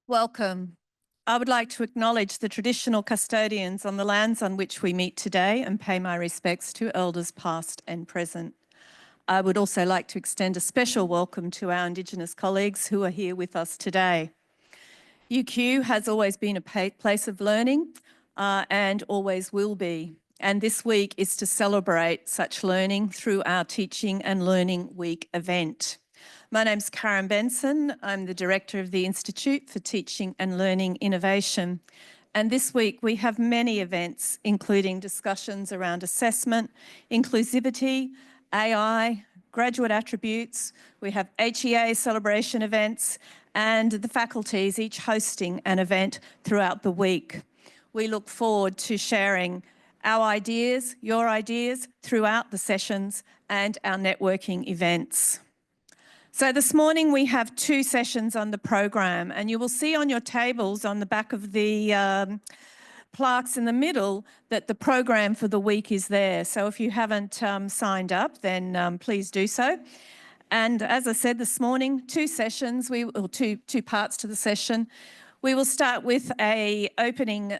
Welcome. I would like to acknowledge the traditional custodians on the lands on which we meet today and pay my respects to elders past and present. I would also like to extend a special welcome to our Indigenous colleagues who are here with us today. UQ has always been a place of learning and always will be. And this week is to celebrate such learning through our Teaching and Learning Week event. My name's Karen Benson. I'm the Director of the Institute for Teaching and Learning Innovation. And this week we have many events, including discussions around assessment, inclusivity, AI, graduate attributes. We have HEA celebration events and the faculties each hosting an event throughout the week. We look forward to sharing our ideas, your ideas, throughout the sessions and our networking events. So this morning we have two sessions on the program, and you will see on your tables on the back of the plaques in the middle that the program for the week is there. So if you haven't signed up, then please do so. And as I said this morning, two sessions, two parts to the session. We will start with an opening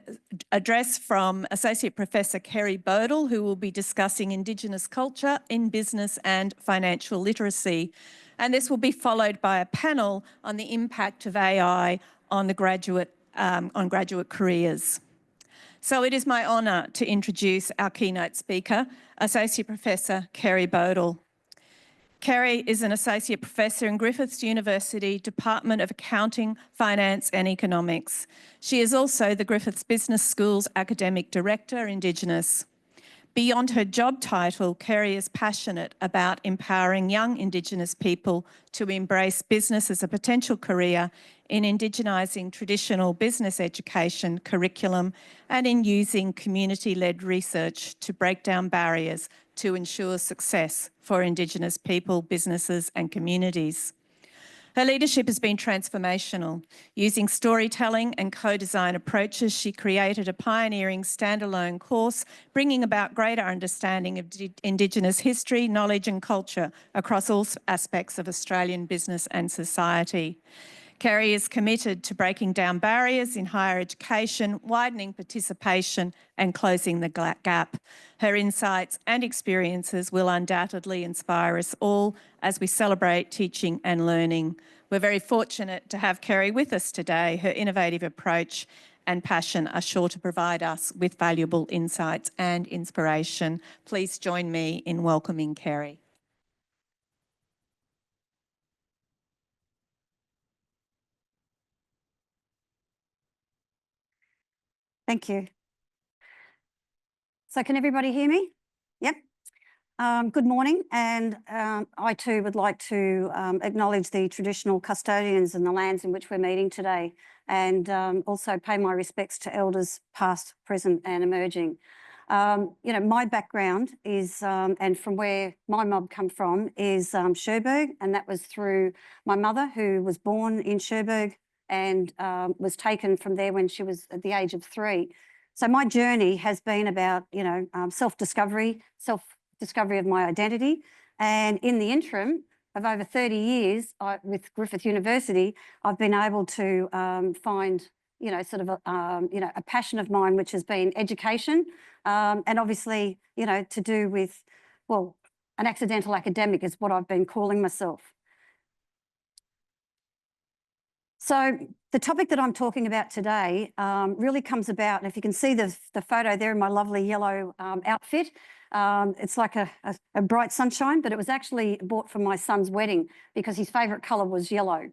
address from Associate Professor Kerry Bodle, who will be discussing Indigenous culture in business and financial literacy. And this will be followed by a panel on the impact of AI on the graduate careers. So it is my honour to introduce our keynote speaker, Associate Professor Kerry Bodle. Kerry is an Associate Professor in Griffith University, Department of Accounting, Finance and Economics. She is also the Griffith Business School's Academic Director, Indigenous. Beyond her job title, Kerry is passionate about empowering young Indigenous people to embrace business as a potential career, in Indigenising traditional business education curriculum and in using community-led research to break down barriers to ensure success for Indigenous people, businesses and communities. Her leadership has been transformational. Using storytelling and co-design approaches, she created a pioneering standalone course, bringing about greater understanding of Indigenous history, knowledge and culture across all aspects of Australian business and society. Kerry is committed to breaking down barriers in higher education, widening participation and closing the gap. Her insights and experiences will undoubtedly inspire us all as we celebrate teaching and learning. We're very fortunate to have Kerry with us today. Her innovative approach and passion are sure to provide us with valuable insights and inspiration. Please join me in welcoming Kerry. Thank you. So can everybody hear me? Yep. Good morning, and I too would like to acknowledge the traditional custodians and the lands in which we're meeting today, and also pay my respects to elders past, present and emerging. You know, my background is, and from where my mob come from, is Cherbourg, and that was through my mother, who was born in Cherbourg and was taken from there when she was at the age of 3. So my journey has been about, you know, self-discovery of my identity. And in the interim of over 30 years with Griffith University, I've been able to find, you know, sort of a passion of mine, which has been education, and obviously, you know, to do with, well, an accidental academic is what I've been calling myself. So the topic that I'm talking about today really comes about, and if you can see the photo there in my lovely yellow outfit, it's like a bright sunshine, but it was actually bought for my son's wedding because his favourite colour was yellow.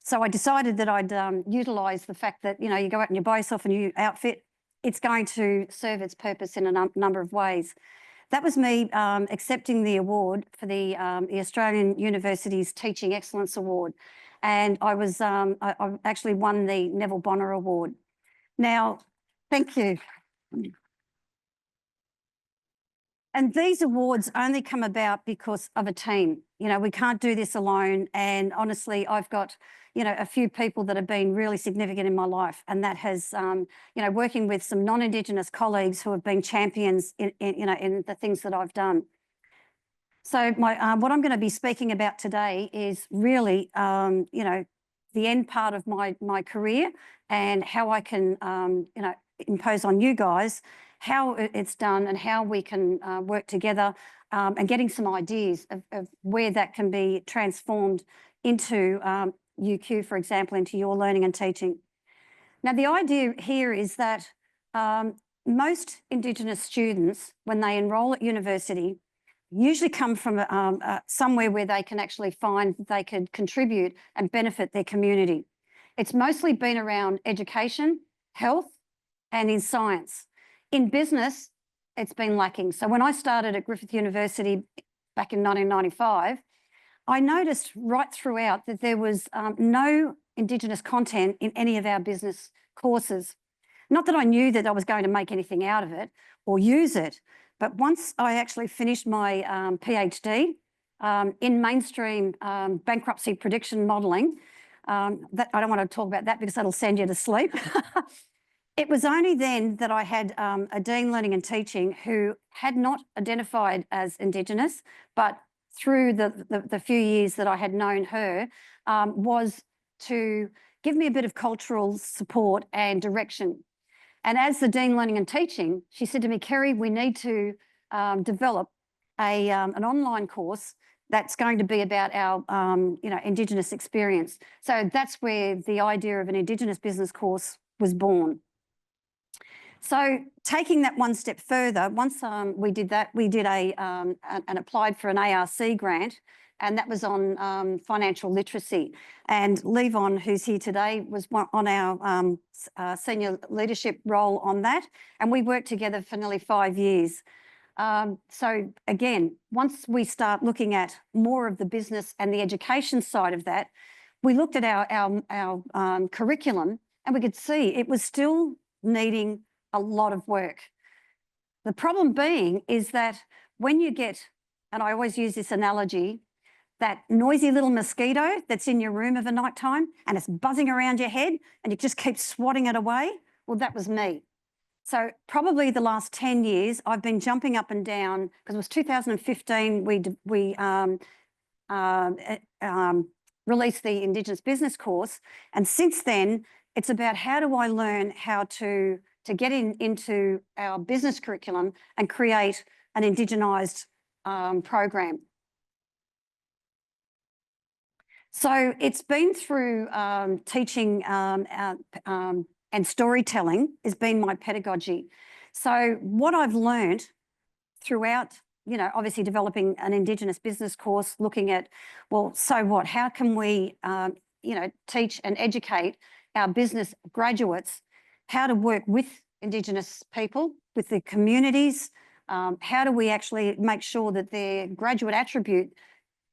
So I decided that I'd utilise the fact that, you know, you go out and you buy yourself a new outfit, it's going to serve its purpose in a number of ways. That was me accepting the award for the Australian University's Teaching Excellence Award. And I was, I actually won the Neville Bonner Award. Now, thank you. And these awards only come about because of a team. You know, we can't do this alone. And honestly, I've got, you know, a few people that have been really significant in my life. And that has, you know, working with some non-Indigenous colleagues who have been champions in the things that I've done. So what I'm going to be speaking about today is really, you know, the end part of my career and how I can, impose on you guys how it's done and how we can work together, and getting some ideas of where that can be transformed into UQ, for example, into your learning and teaching. Now, the idea here is that most Indigenous students, when they enrol at university, usually come from somewhere where they can actually find that they could contribute and benefit their community. It's mostly been around education, health, and in science. In business, it's been lacking. So when I started at Griffith University back in 1995, I noticed right throughout that there was no Indigenous content in any of our business courses. Not that I knew that I was going to make anything out of it or use it, but once I actually finished my PhD in mainstream bankruptcy prediction modelling, that I don't want to talk about that because that'll send you to sleep. It was only then that I had a Dean Learning and Teaching who had not identified as Indigenous, but through the few years that I had known her, was to give me a bit of cultural support and direction. And as the Dean Learning and Teaching, she said to me, Kerry, we need to develop an online course that's going to be about our Indigenous experience. So that's where the idea of an Indigenous business course was born. So taking that one step further, once we did that, we did and applied for an ARC grant, and that was on financial literacy. And Levon, who's here today, was on our senior leadership role on that, and we worked together for nearly 5 years. So again, once we start looking at more of the business and the education side of that, we looked at our curriculum, and we could see it was still needing a lot of work. The problem being is that when you get, and I always use this analogy, that noisy little mosquito that's in your room of a night time and it's buzzing around your head and you just keep swatting it away, well, that was me. So probably the last 10 years, I've been jumping up and down, because it was 2015 we released the Indigenous business course, and since then, it's about how do I learn how to get into our business curriculum and create an Indigenised program. So it's been through teaching and storytelling has been my pedagogy. So what I've learned throughout, obviously developing an Indigenous business course, looking at, well, so what? How can we, teach and educate our business graduates how to work with Indigenous people, with the communities? How do we actually make sure that their graduate attribute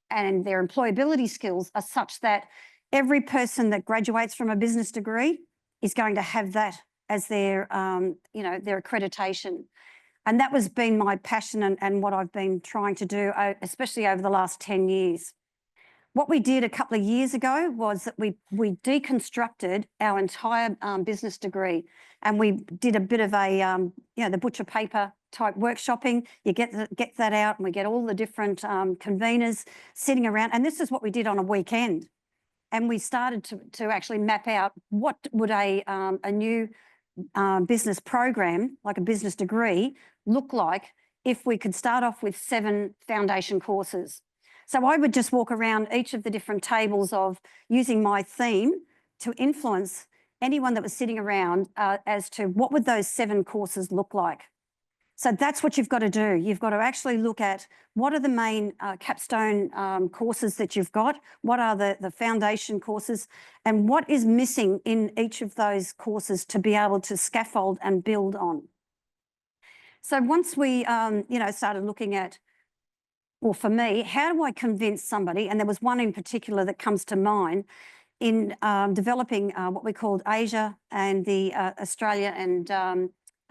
and their employability skills are such that every person that graduates from a business degree is going to have that as their, their accreditation. And that has been my passion and what I've been trying to do, especially over the last 10 years. What we did a couple of years ago was that we deconstructed our entire business degree, and we did a bit of a, the butcher paper type workshopping. You get that out, and we get all the different conveners sitting around. And this is what we did on a weekend. And we started to actually map out what would a new business program, like a business degree, look like if we could start off with 7 foundation courses. So I would just walk around each of the different tables of using my theme to influence anyone that was sitting around as to what would those 7 courses look like. So that's what you've got to do. You've got to actually look at what are the main capstone courses that you've got, what are the foundation courses, and what is missing in each of those courses to be able to scaffold and build on. So once we, started looking at, well, for me, how do I convince somebody? And there was one in particular that comes to mind in developing what we called Asia and the Australia and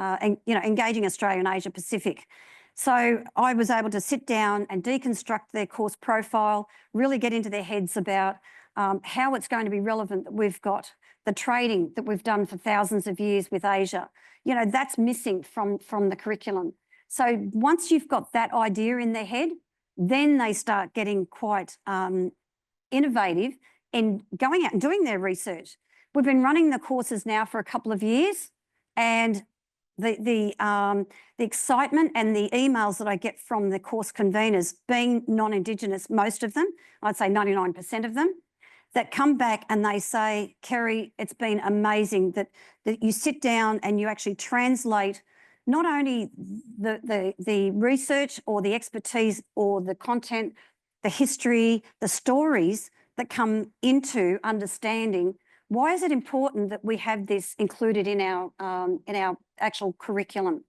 engaging Australia and Asia Pacific. So I was able to sit down and deconstruct their course profile, really get into their heads about how it's going to be relevant that we've got the trading that we've done for thousands of years with Asia. That's missing from the curriculum. So once you've got that idea in their head, then they start getting quite innovative in going out and doing their research. We've been running the courses now for a couple of years, and the excitement and the emails that I get from the course conveners, being non-Indigenous, most of them, I'd say 99% of them, that come back and they say, Kerry, it's been amazing that you sit down and you actually translate not only the research or the expertise or the content, the history, the stories that come into understanding why is it important that we have this included in our actual curriculum.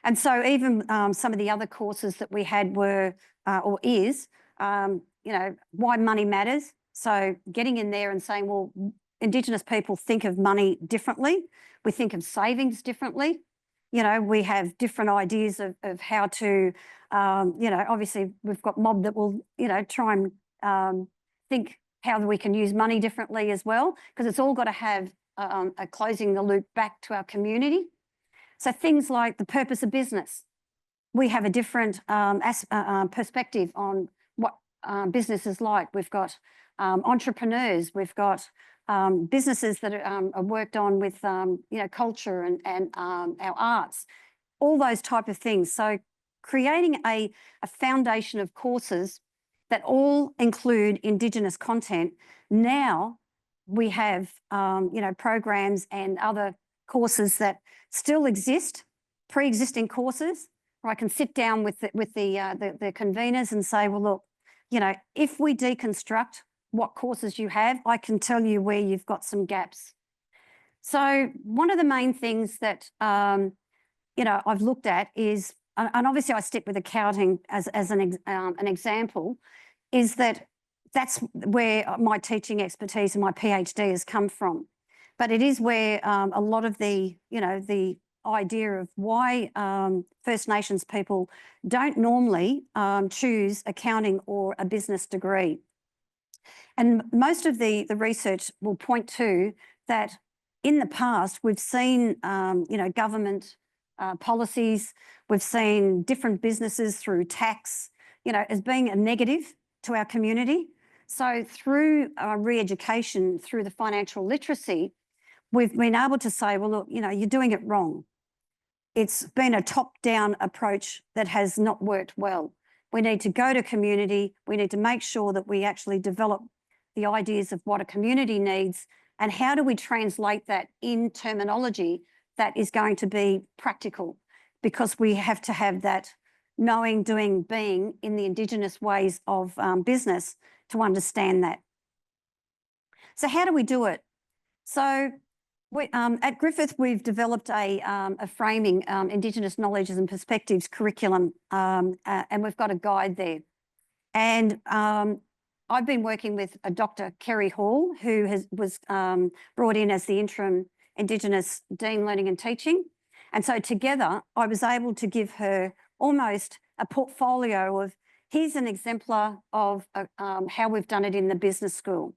And so even some of the other courses that we had were, or is, why money matters. So getting in there and saying, well, Indigenous people think of money differently. We think of savings differently. We have different ideas of how to, obviously we've got mob that will, try and think how we can use money differently as well, because it's all got to have a closing the loop back to our community. So things like the purpose of business. We have a different perspective on what business is like. We've got entrepreneurs, we've got businesses that are worked on with culture and our arts, all those type of things. So creating a foundation of courses that all include Indigenous content. Now we have programs and other courses that still exist, pre-existing courses, where I can sit down with the conveners and say, well, look, if we deconstruct what courses you have, I can tell you where you've got some gaps. So one of the main things that I've looked at is, and obviously I stick with accounting as an example, is that's where my teaching expertise and my PhD has come from. But it is where a lot of the idea of why First Nations people don't normally choose accounting or a business degree. And most of the research will point to that in the past, we've seen, government policies, we've seen different businesses through tax, as being a negative to our community. So through re-education, through the financial literacy, we've been able to say, well, look, you're doing it wrong. It's been a top-down approach that has not worked well. We need to go to community. We need to make sure that we actually develop the ideas of what a community needs and how do we translate that in terminology that is going to be practical, because we have to have that knowing, doing, being in the Indigenous ways of business to understand that. So how do we do it? So at Griffith, we've developed a framing, Indigenous knowledges and perspectives curriculum, and we've got a guide there. And I've been working with Dr. Kerry Hall, who was brought in as the interim Indigenous Dean Learning and Teaching. And so together, I was able to give her almost a portfolio of, here's an exemplar of how we've done it in the business school.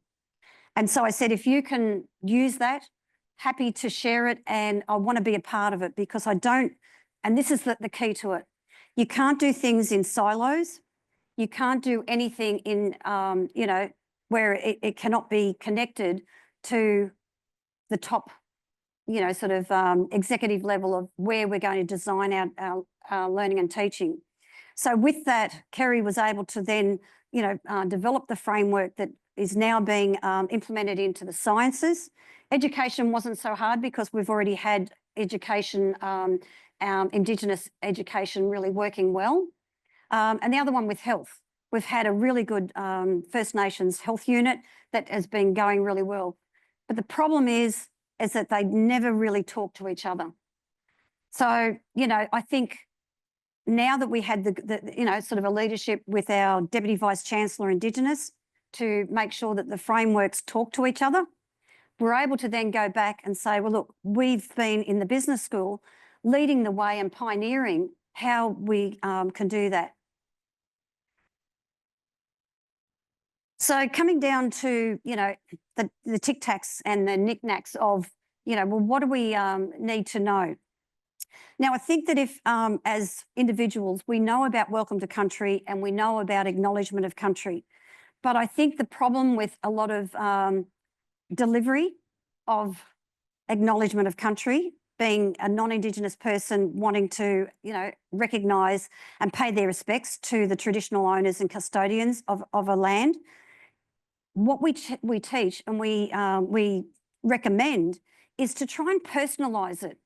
And so I said, if you can use that, happy to share it, and I want to be a part of it, because I don't, and this is the key to it, you can't do things in silos. You can't do anything in, where it cannot be connected to the top, executive level of where we're going to design our learning and teaching. So with that, Kerry was able to then, develop the framework that is now being implemented into the sciences. Education wasn't so hard because we've already had education, Indigenous education really working well. And the other one with health. We've had a really good First Nations health unit that has been going really well. But the problem is that they never really talk to each other. So, I think now that we had sort of a leadership with our Deputy Vice Chancellor Indigenous to make sure that the frameworks talk to each other, we're able to then go back and say, well, look, we've been in the business school leading the way and pioneering how we can do that. So coming down to, the tic-tacs and the knick-knacks of, well, what do we need to know? Now, I think that if, as individuals, we know about welcome to country and we know about acknowledgement of country, But I think the problem with a lot of delivery of acknowledgement of country, being a non-Indigenous person wanting to, recognise and pay their respects to the traditional owners and custodians of a land, what we teach and we recommend is to try and personalise it.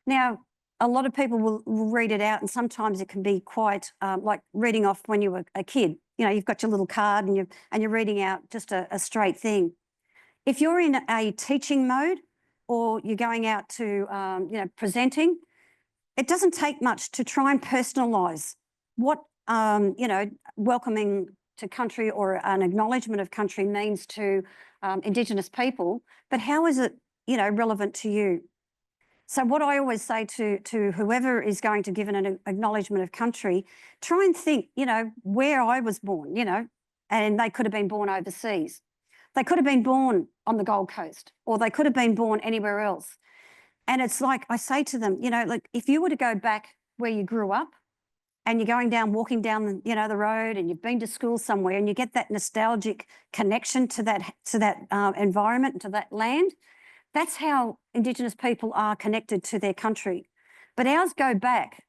Now, a lot of people will read it out, and sometimes it can be quite like reading off when you were a kid. You've got your little card and you're reading out just a straight thing. If you're in a teaching mode or you're going out to, presenting, it doesn't take much to try and personalise what, welcoming to country or an acknowledgement of country means to Indigenous people, but how is it, relevant to you? So what I always say to whoever is going to give an acknowledgement of country, try and think, where I was born, and they could have been born overseas. They could have been born on the Gold Coast, or they could have been born anywhere else. And it's like I say to them, like if you were to go back where you grew up and you're walking down the road and you've been to school somewhere and you get that nostalgic connection to that environment and to that land, that's how Indigenous people are connected to their country. But ours go back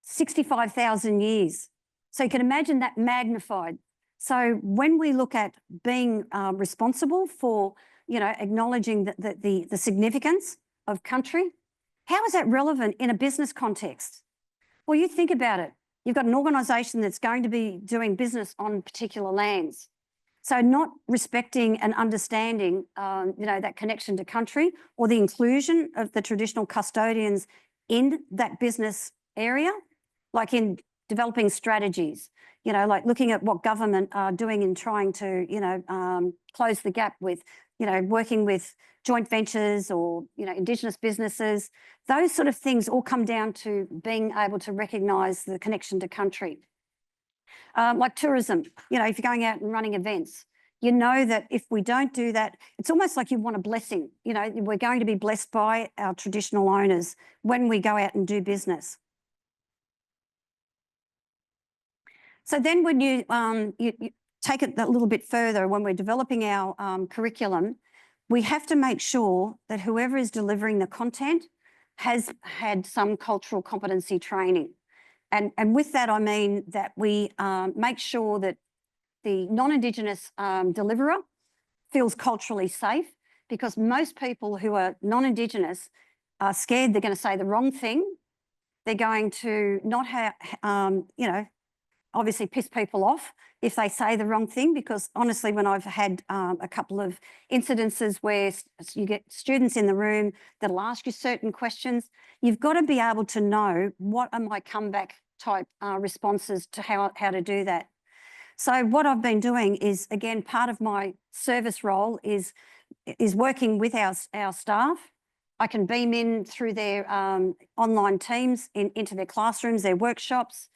65,000 years. So you can imagine that magnified. So when we look at being responsible for, acknowledging the significance of country, how is that relevant in a business context? Well, you think about it. You've got an organisation that's going to be doing business on particular lands. So not respecting and understanding, that connection to country or the inclusion of the traditional custodians in that business area, like in developing strategies, like looking at what government are doing and trying to, close the gap with, working with joint ventures or, Indigenous businesses. Those sort of things all come down to being able to recognise the connection to country. Like tourism, if you're going out and running events, you know that if we don't do that, it's almost like you want a blessing. We're going to be blessed by our traditional owners when we go out and do business. So then when you take it a little bit further, when we're developing our curriculum, we have to make sure that whoever is delivering the content has had some cultural competency training. And with that, I mean that we make sure that the non-Indigenous deliverer feels culturally safe, because most people who are non-Indigenous are scared they're going to say the wrong thing. They're going to not have, obviously piss people off if they say the wrong thing, because honestly, when I've had a couple of incidences where you get students in the room that'll ask you certain questions, you've got to be able to know what are my comeback type responses to how to do that. So what I've been doing is, again, part of my service role is working with our staff. I can beam in through their online teams into their classrooms, their workshops.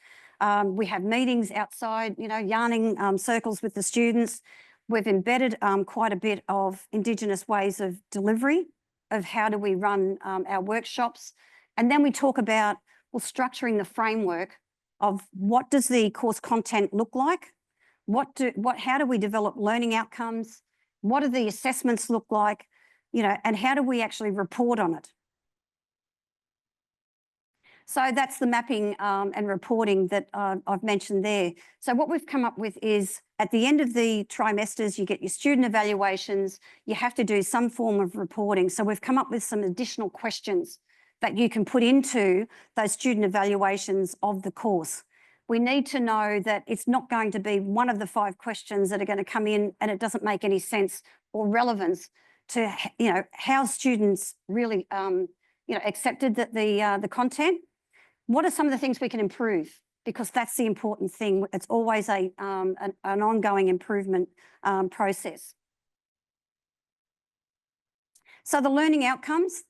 We have meetings outside, yarning circles with the students. We've embedded quite a bit of Indigenous ways of delivery, of how do we run our workshops. And then we talk about, structuring the framework of what does the course content look like? How do we develop learning outcomes? What do the assessments look like? And how do we actually report on it? So that's the mapping and reporting that I've mentioned there. So what we've come up with is, at the end of the trimesters, you get your student evaluations, you have to do some form of reporting. So we've come up with some additional questions that you can put into those student evaluations of the course. We need to know that it's not going to be one of the 5 questions that are going to come in and it doesn't make any sense or relevance to, how students really, accepted the content. What are some of the things we can improve? Because that's the important thing. It's always an ongoing improvement process. So the learning outcomes,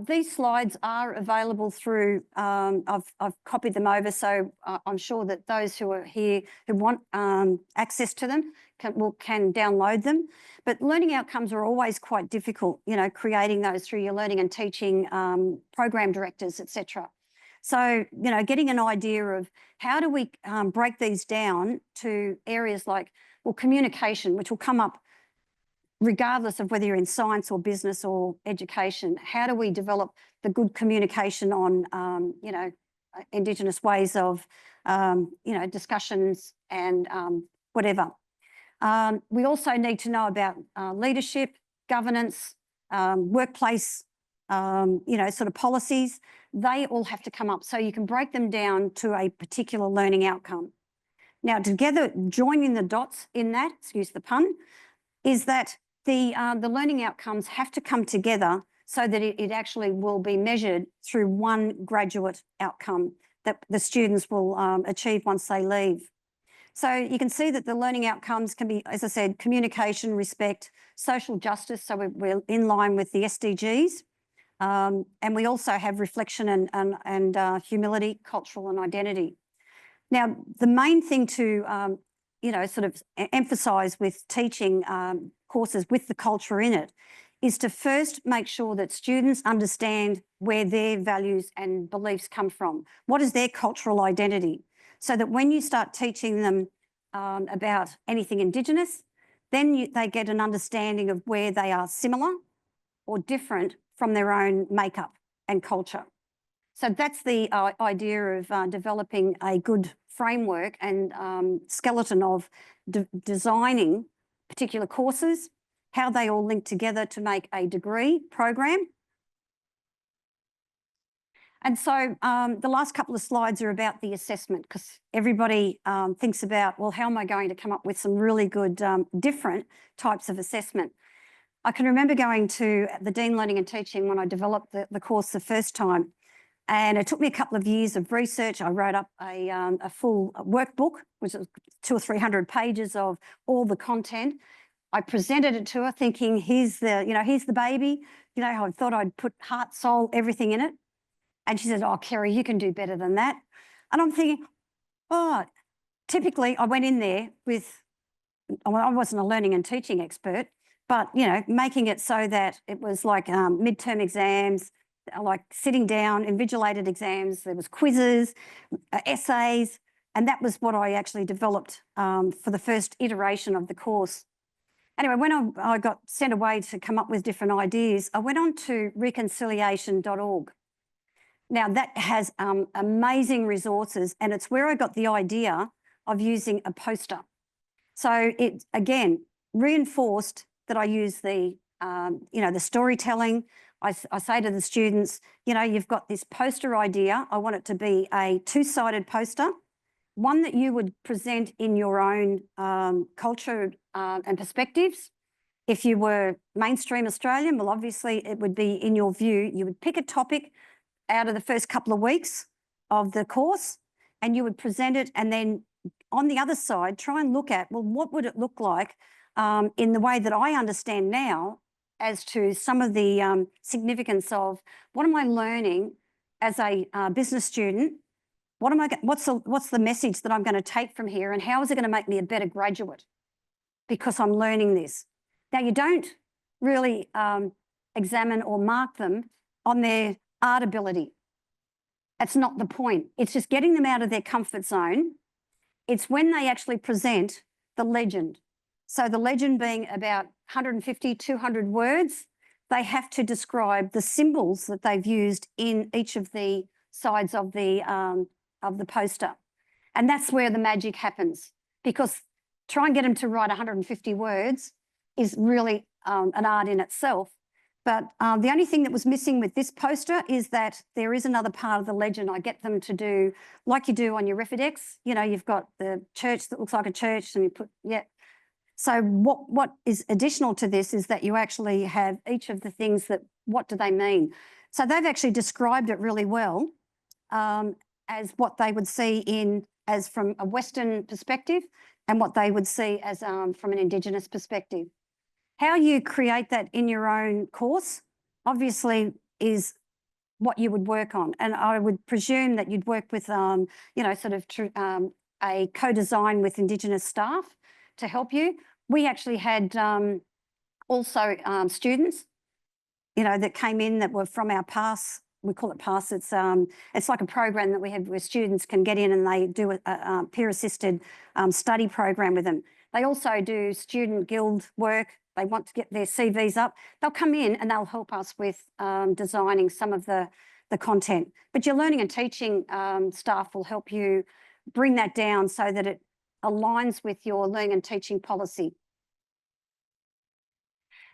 these slides are available through, I've copied them over, so I'm sure that those who are here who want access to them can download them. But learning outcomes are always quite difficult, creating those through your learning and teaching program directors, etc. So, getting an idea of how do we break these down to areas like Well, communication, which will come up regardless of whether you're in science or business or education. How do we develop the good communication on, you know, Indigenous ways of, you know, discussions and whatever. We also need to know about leadership, governance, workplace, you know, sort of policies. They all have to come up, so you can break them down to a particular learning outcome. Now, together, joining the dots in that, excuse the pun, is that the learning outcomes have to come together so that it actually will be measured through one graduate outcome that the students will achieve once they leave. So you can see that the learning outcomes can be, as I said, communication, respect, social justice, so we're in line with the SDGs. And we also have reflection and humility, cultural and identity. Now, the main thing to, you know, sort of emphasise with teaching courses with the culture in it is to first make sure that students understand where their values and beliefs come from. What is their cultural identity? So that when you start teaching them about anything Indigenous, then they get an understanding of where they are similar or different from their own makeup and culture. So that's the idea of developing a good framework and skeleton of designing particular courses, how they all link together to make a degree program. And so the last couple of slides are about the assessment, because everybody thinks about, well, how am I going to come up with some really good different types of assessment? I can remember going to the Dean Learning and Teaching when I developed the course the first time, and it took me a couple of years of research. I wrote up a full workbook, which was 200 or 300 pages of all the content. I presented it to her thinking, here's the baby. You know, I thought I'd put heart, soul, everything in it. And she said, oh, Kerry, you can do better than that. And I'm thinking, oh, typically I went in there with, well, I wasn't a learning and teaching expert, but, you know, making it so that it was like midterm exams, like sitting down, invigilated exams, there was quizzes, essays, and that was what I actually developed for the first iteration of the course. Anyway, when I got sent away to come up with different ideas, I went on to reconciliation.org. Now, that has amazing resources, and it's where I got the idea of using a poster. So it, again, reinforced that I use the, you know, the storytelling. I say to the students, you know, you've got this poster idea. I want it to be a two-sided poster, one that you would present in your own culture and perspectives. If you were mainstream Australian, well, obviously it would be in your view. You would pick a topic out of the first couple of weeks of the course, and you would present it, and then on the other side, try and look at, well, what would it look like in the way that I understand now as to some of the significance of what am I learning as a business student? What's the message that I'm going to take from here, and how is it going to make me a better graduate because I'm learning this? Now, you don't really examine or mark them on their art ability. That's not the point. It's just getting them out of their comfort zone. It's when they actually present the legend. So the legend being about 150, 200 words, they have to describe the symbols that they've used in each of the sides of the poster. And that's where the magic happens, because try and get them to write 150 words is really an art in itself. But the only thing that was missing with this poster is that there is another part of the legend. I get them to do, like you do on your Refidex, you know, you've got the church that looks like a church and you put, yeah. So what is additional to this is that you actually have each of the things that, what do they mean? So they've actually described it really well as what they would see as from a Western perspective and what they would see as from an Indigenous perspective. How you create that in your own course, obviously, is what you would work on. And I would presume that you'd work with, you know, sort of a co-design with Indigenous staff to help you. We actually had also students, you know, that came in that were from our PASS. We call it PASS. It's like a program that we have where students can get in and they do a peer-assisted study program with them. They also do student guild work. They want to get their CVs up. They'll come in and they'll help us with designing some of the content. But your learning and teaching staff will help you bring that down so that it aligns with your learning and teaching policy.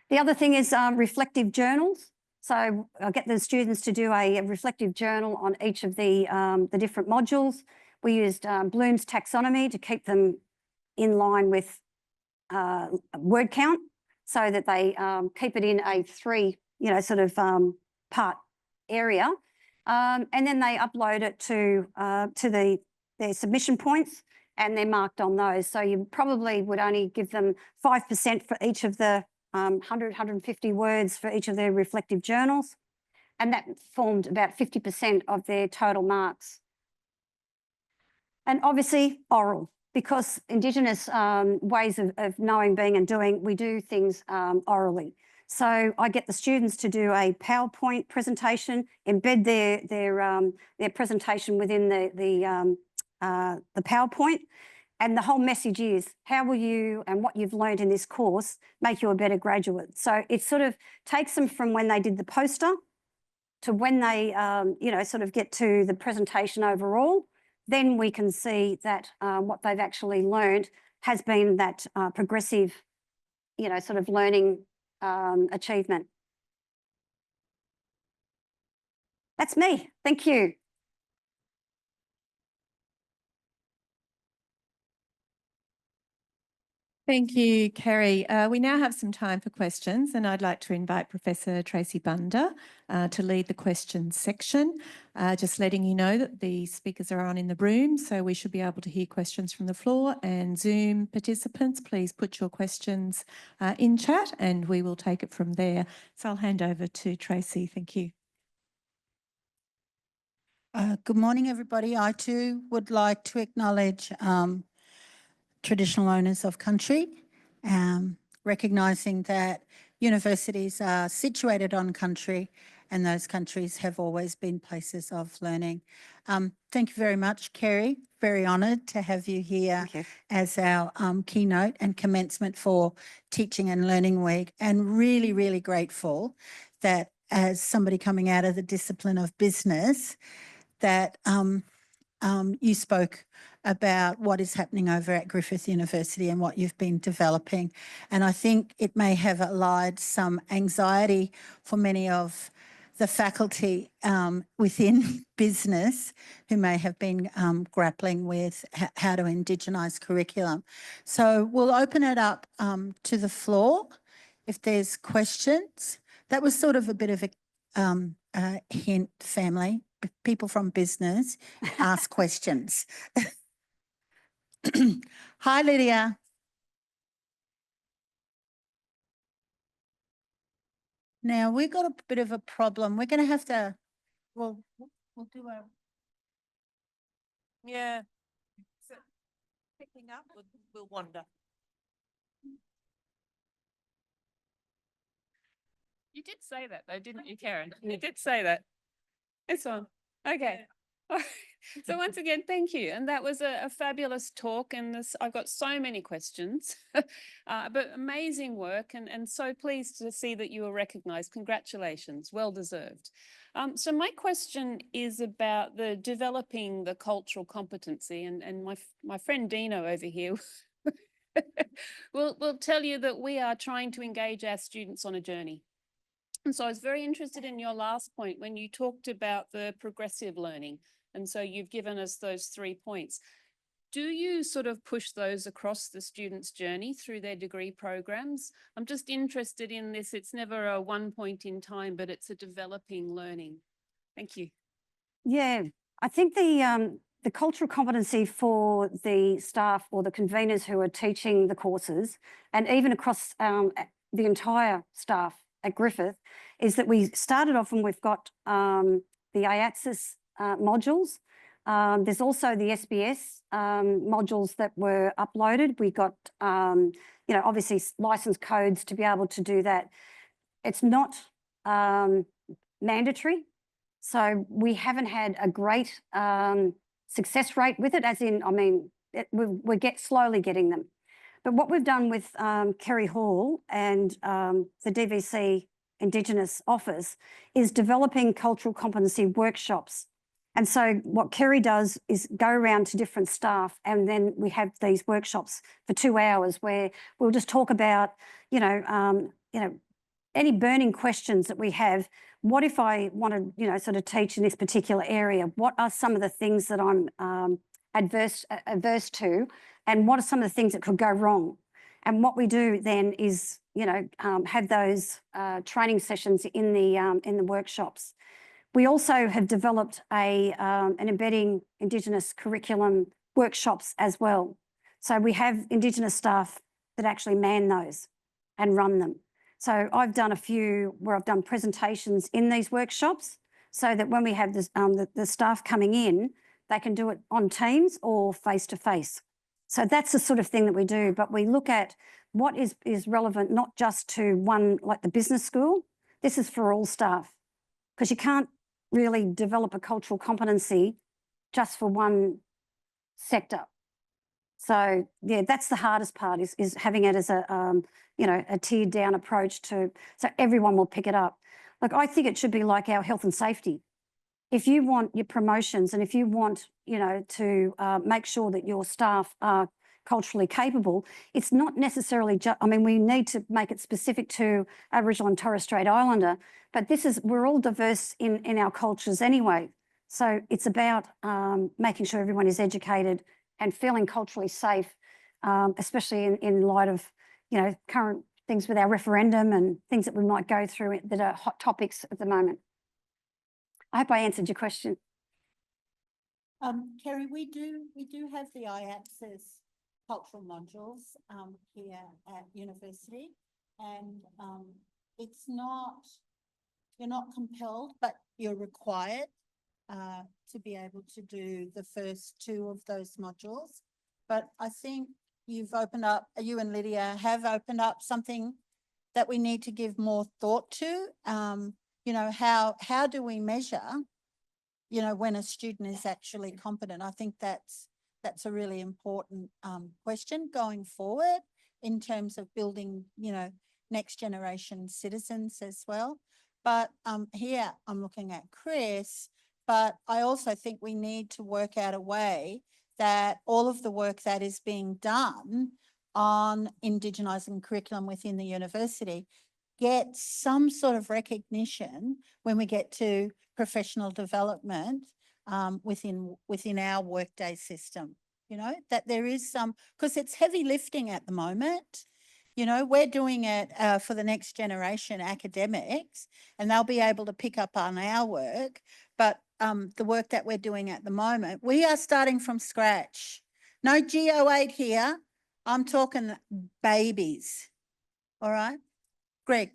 The other thing is reflective journals. So I'll get the students to do a reflective journal on each of the different modules. We used Bloom's taxonomy to keep them in line with word count so that they keep it in a 3, part area. And then they upload it to their submission points and they're marked on those. So you probably would only give them 5% for each of the 100, 150 words for each of their reflective journals. And that formed about 50% of their total marks. And obviously oral, because Indigenous ways of knowing, being and doing, we do things orally. So I get the students to do a PowerPoint presentation, embed their presentation within the PowerPoint. And the whole message is, how will you and what you've learned in this course make you a better graduate? So it sort of takes them from when they did the poster to when they, sort of get to the presentation overall. Then we can see that what they've actually learned has been that progressive, sort of learning achievement. That's me. Thank you. Thank you, Kerry. We now have some time for questions, and I'd like to invite Professor Tracy Bunda to lead the questions section. Just letting you know that the speakers are on in the room, so we should be able to hear questions from the floor. And Zoom participants, please put your questions in chat and we will take it from there. So I'll hand over to Tracy. Thank you. Good morning, everybody. I too would like to acknowledge traditional owners of country, recognising that universities are situated on country and those countries have always been places of learning. Thank you very much, Kerry. Very honoured to have you here as our keynote and commencement for Teaching and Learning Week, and really, really grateful that as somebody coming out of the discipline of business, that you spoke about what is happening over at Griffith University and what you've been developing. And I think it may have allayed some anxiety for many of the faculty within business who may have been grappling with how to Indigenise curriculum. So we'll open it up to the floor if there's questions. That was sort of a bit of a hint, family. People from business ask questions. Hi, Lydia. Now, we've got a bit of a problem. We're going to have to, we'll do a... Yeah. So picking up, we'll wander. You did say that though, didn't you, Karen? You did say that. It's on. Okay. So once again, thank you. And that was a fabulous talk. And I've got so many questions, but amazing work, and so pleased to see that you were recognised. Congratulations, well deserved. So my question is about the developing the cultural competency, and my friend Dino over here will tell you that we are trying to engage our students on a journey. And so I was very interested in your last point when you talked about the progressive learning. And so you've given us those 3 points. Do you sort of push those across the student's journey through their degree programs? I'm just interested in this. It's never a one point in time, but it's a developing learning. Thank you. Yeah, I think the cultural competency for the staff or the conveners who are teaching the courses, and even across the entire staff at Griffith, is that we started off and we've got the AATSIS modules. There's also the SBS modules that were uploaded. We got, obviously license codes to be able to do that. It's not mandatory. So we haven't had a great success rate with it, as in, I mean, we're slowly getting them. But what we've done with Kerry Hall and the DVC Indigenous office is developing cultural competency workshops. And so what Kerry does is go around to different staff, and then we have these workshops for 2 hours where we'll just talk about, any burning questions that we have. What if I want to, sort of teach in this particular area? What are some of the things that I'm adverse to, and what are some of the things that could go wrong? And what we do then is, have those training sessions in the workshops. We also have developed an embedding Indigenous curriculum workshops as well. So we have Indigenous staff that actually man those and run them. So I've done a few where I've done presentations in these workshops, so that when we have this, the staff coming in, they can do it on Teams or face-to-face. So that's the sort of thing that we do. But we look at what is relevant, not just to one, like the business school. This is for all staff, because you can't really develop a cultural competency just for one sector. So yeah, that's the hardest part, is having it as a tiered down approach so everyone will pick it up. Like, I think it should be like our health and safety. If you want your promotions, and if you want, to make sure that your staff are culturally capable, it's not necessarily just, we need to make it specific to Aboriginal and Torres Strait Islander, but we're all diverse in our cultures anyway. So it's about making sure everyone is educated and feeling culturally safe, especially in light of, current things with our referendum and things that we might go through that are hot topics at the moment. I hope I answered your question. Kerry, we do have the IAPS's cultural modules here at university, and you're not compelled, but you're required to be able to do the first 2 of those modules. But I think you and Lydia have opened up something that we need to give more thought to. How do we measure, when a student is actually competent? I think that's a really important question going forward in terms of building, next generation citizens as well. But here I'm looking at Kris, but I also think we need to work out a way that all of the work that is being done on Indigenising curriculum within the university gets some sort of recognition when we get to professional development within our workday system, that there is some, because it's heavy lifting at the moment. We're doing it for the next generation academics, and they'll be able to pick up on our work. But the work that we're doing at the moment, we are starting from scratch. No GO8 here. I'm talking babies. All right? Greg.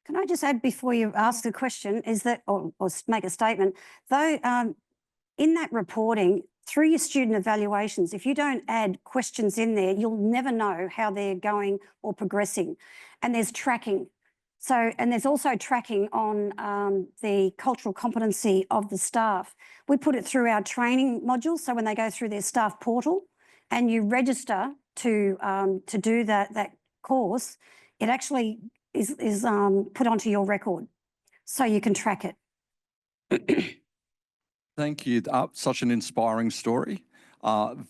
Can I just add before you ask the question, is that, or make a statement, though, in that reporting, through your student evaluations, if you don't add questions in there, you'll never know how they're going or progressing. And there's tracking. And there's also tracking on the cultural competency of the staff. We put it through our training modules. So when they go through their staff portal and you register to do that course, it actually is put onto your record, so you can track it. Thank you. Such an inspiring story.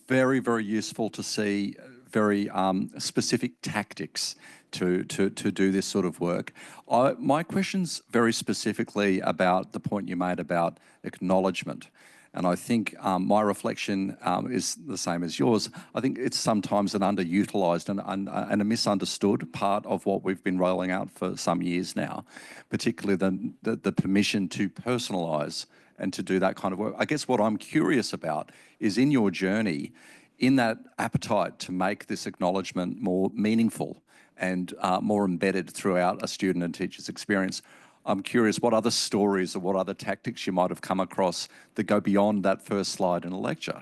Very, very useful to see very specific tactics to do this sort of work. My question's very specifically about the point you made about acknowledgement. And I think my reflection is the same as yours. I think it's sometimes an underutilised and a misunderstood part of what we've been rolling out for some years now, particularly the permission to personalise and to do that kind of work. I guess what I'm curious about is, in your journey, in that appetite to make this acknowledgement more meaningful and more embedded throughout a student and teacher's experience, I'm curious what other stories or what other tactics you might have come across that go beyond that first slide in a lecture.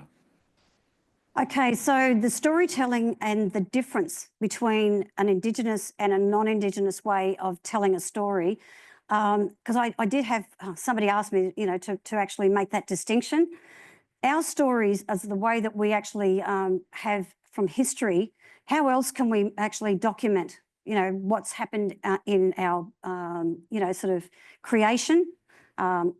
Okay, so the storytelling and the difference between an Indigenous and a non-Indigenous way of telling a story, because I did have somebody ask me, to actually make that distinction. Our stories is the way that we actually have from history, how else can we actually document, what's happened in our, sort of creation,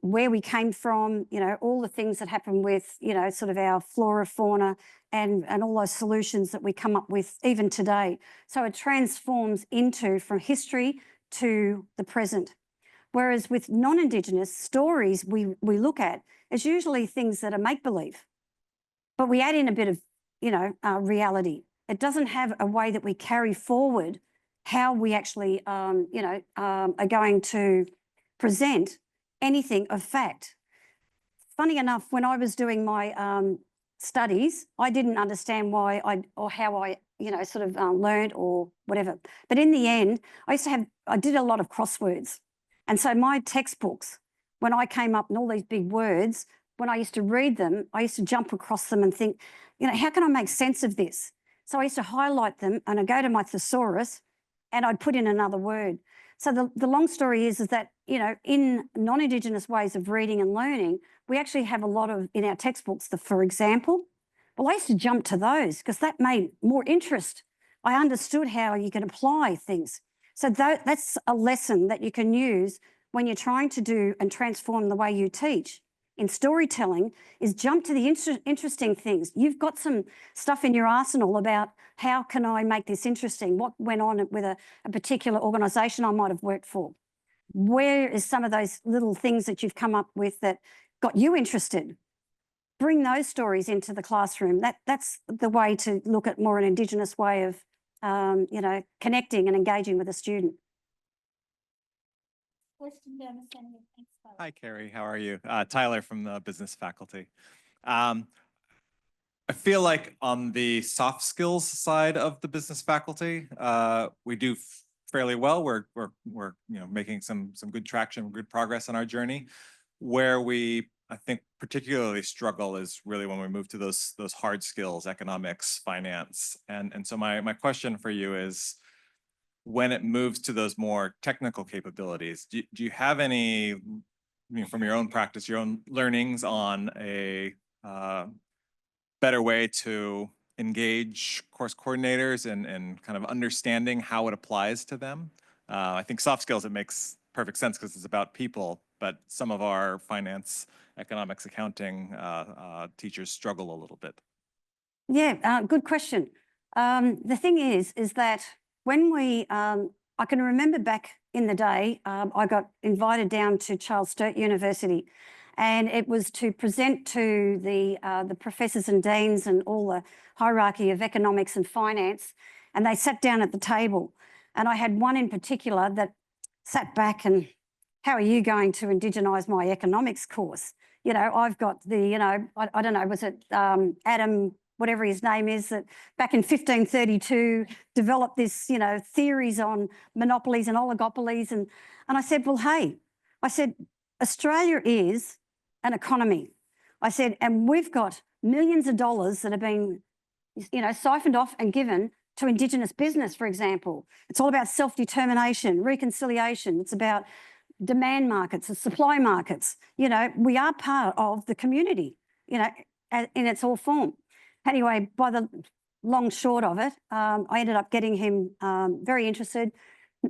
where we came from, all the things that happen with, sort of our flora, fauna, and all those solutions that we come up with even today. So it transforms into from history to the present. Whereas with non-Indigenous stories we look at, it's usually things that are make-believe, but we add in a bit of, reality. It doesn't have a way that we carry forward how we actually, are going to present anything of fact. Funny enough, when I was doing my studies, I didn't understand why or how I, sort of learned or whatever. But in the end, I did a lot of crosswords. And so my textbooks, when I came up and all these big words, when I used to read them, I used to jump across them and think, how can I make sense of this? So I used to highlight them and I'd go to my thesaurus and I'd put in another word. So the long story is that, in non-Indigenous ways of reading and learning, we actually have a lot of, in our textbooks, for example. Well, I used to jump to those because that made more interest. I understood how you can apply things. So that's a lesson that you can use when you're trying to do and transform the way you teach. In storytelling is jump to the interesting things. You've got some stuff in your arsenal about how can I make this interesting? What went on with a particular organisation I might have worked for? Where is some of those little things that you've come up with that got you interested? Bring those stories into the classroom. That's the way to look at more an Indigenous way of, connecting and engaging with a student. Question down the center. Thanks, Tyler. Hi, Kerry. How are you? Tyler from the business faculty. I feel like on the soft skills side of the business faculty, we do fairly well. We're making some good traction, good progress on our journey. Where we, I think, particularly struggle is really when we move to those hard skills, economics, finance, and so my question for you is, when it moves to those more technical capabilities, do you have any, from your own practice, your own learnings on a better way to engage course coordinators and kind of understanding how it applies to them? I think soft skills, it makes perfect sense because it's about people, but some of our finance, economics, accounting teachers struggle a little bit. Yeah, good question. The thing is that when I can remember back in the day, I got invited down to Charles Sturt University, and it was to present to the professors and deans and all the hierarchy of economics and finance, and they sat down at the table. And I had one in particular that sat back and, how are you going to Indigenise my economics course? I've got the, I don't know, was it Adam, whatever his name is, that back in 1532 developed this, theories on monopolies and oligopolies. And I said, well, hey, I said, Australia is an economy. I said, and we've got millions of dollars that have been, siphoned off and given to Indigenous business, for example. It's all about self-determination, reconciliation. It's about demand markets and supply markets. We are part of the community, in its all form. Anyway, by the long short of it, I ended up getting him very interested,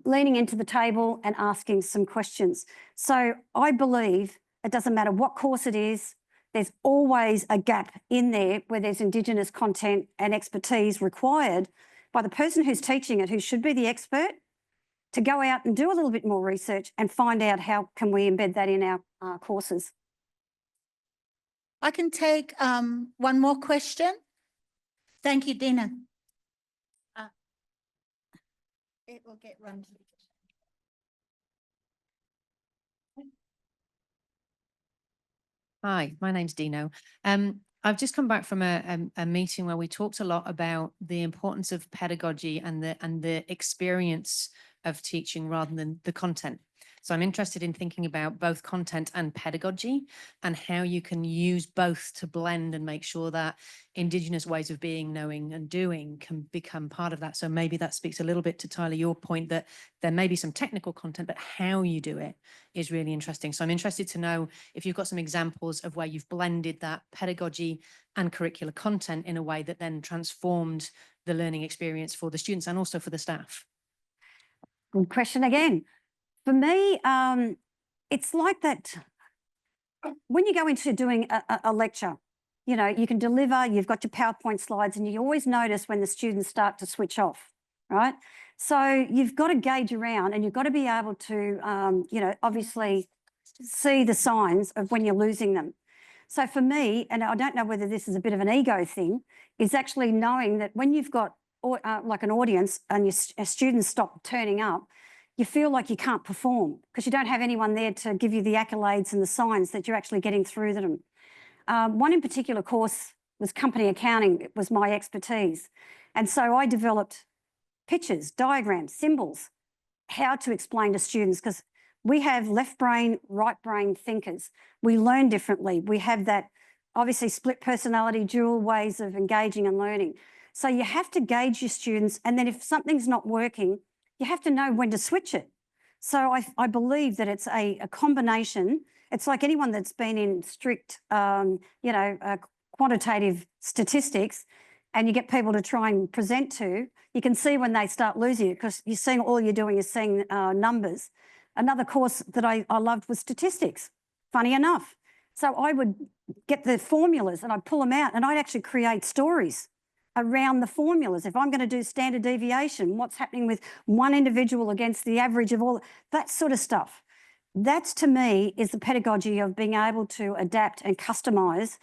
leaning into the table and asking some questions. So I believe it doesn't matter what course it is, there's always a gap in there where there's Indigenous content and expertise required by the person who's teaching it, who should be the expert, to go out and do a little bit more research and find out how can we embed that in our courses. I can take one more question. Thank you, Dina. It will get run. Hi, my name's Dino. I've just come back from a meeting where we talked a lot about the importance of pedagogy and the experience of teaching rather than the content. So I'm interested in thinking about both content and pedagogy and how you can use both to blend and make sure that Indigenous ways of being, knowing and doing can become part of that. So maybe that speaks a little bit to, Tyler, your point that there may be some technical content, but how you do it is really interesting. So I'm interested to know if you've got some examples of where you've blended that pedagogy and curricular content in a way that then transformed the learning experience for the students and also for the staff. Good question again. For me, it's like that when you go into doing a lecture, you know, you can deliver, you've got your PowerPoint slides, and you always notice when the students start to switch off, right? So you've got to gauge around and you've got to be able to, you know, obviously see the signs of when you're losing them. So for me, and I don't know whether this is a bit of an ego thing, is actually knowing that when you've got like an audience and your students stop turning up, you feel like you can't perform because you don't have anyone there to give you the accolades and the signs that you're actually getting through to them. One in particular course was company accounting. It was my expertise. And so I developed pictures, diagrams, symbols, how to explain to students, because we have left brain, right brain thinkers. We learn differently. We have that obviously split personality, dual ways of engaging and learning. So you have to gauge your students, and then if something's not working, you have to know when to switch it. So I believe that it's a combination. It's like anyone that's been in strict, you know, quantitative statistics, and you get people to try and present to, you can see when they start losing it because you're seeing all you're doing is seeing numbers. Another course that I loved was statistics, funny enough. So I would get the formulas and I'd pull them out and I'd actually create stories around the formulas. If I'm going to do standard deviation, what's happening with one individual against the average of all, that sort of stuff. That's, to me, is the pedagogy of being able to adapt and customise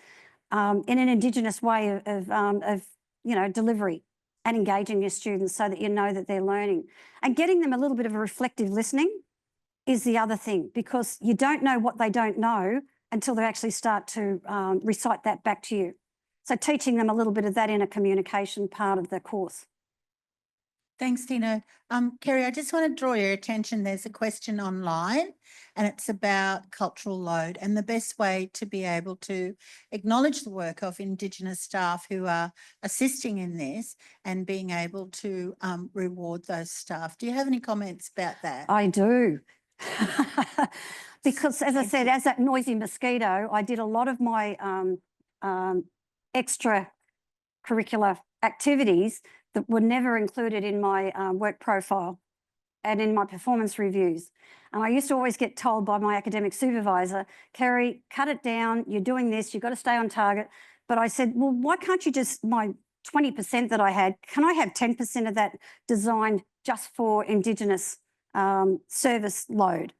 in an Indigenous way of you know, delivery and engaging your students so that you know that they're learning. And getting them a little bit of a reflective listening is the other thing, because you don't know what they don't know until they actually start to recite that back to you. So teaching them a little bit of that in a communication part of the course. Thanks, Tina. Kerry, I just want to draw your attention. There's a question online and it's about cultural load and the best way to be able to acknowledge the work of Indigenous staff who are assisting in this and being able to reward those staff. Do you have any comments about that? I do. Because as I said, as that noisy mosquito, I did a lot of my extra curricular activities that were never included in my work profile and in my performance reviews. And I used to always get told by my academic supervisor, Kerry, cut it down, you're doing this, you've got to stay on target. But I said, well, why can't you just, my 20% that I had, can I have 10% of that designed just for Indigenous service load?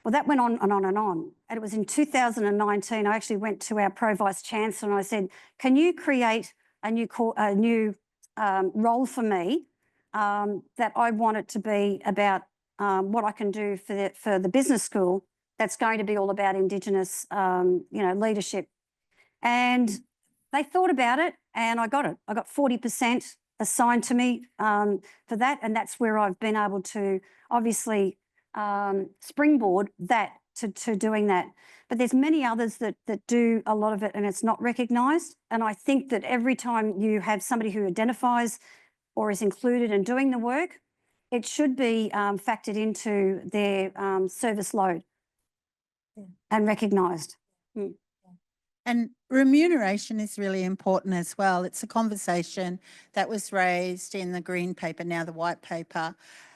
Well, that went on and on and on. And it was in 2019, I actually went to our Vice Chancellor and I said, can you create a new role for me that I want it to be about what I can do for the business school that's going to be all about Indigenous, you know, leadership. And they thought about it and I got it. I got 40% assigned to me for that. And that's where I've been able to obviously springboard that to doing that. But there's many others that do a lot of it and it's not recognised. And I think that every time you have somebody who identifies or is included in doing the work, it should be factored into their service load and recognised. Mm. And remuneration is really important as well. It's a conversation that was raised in the green paper, now the white paper,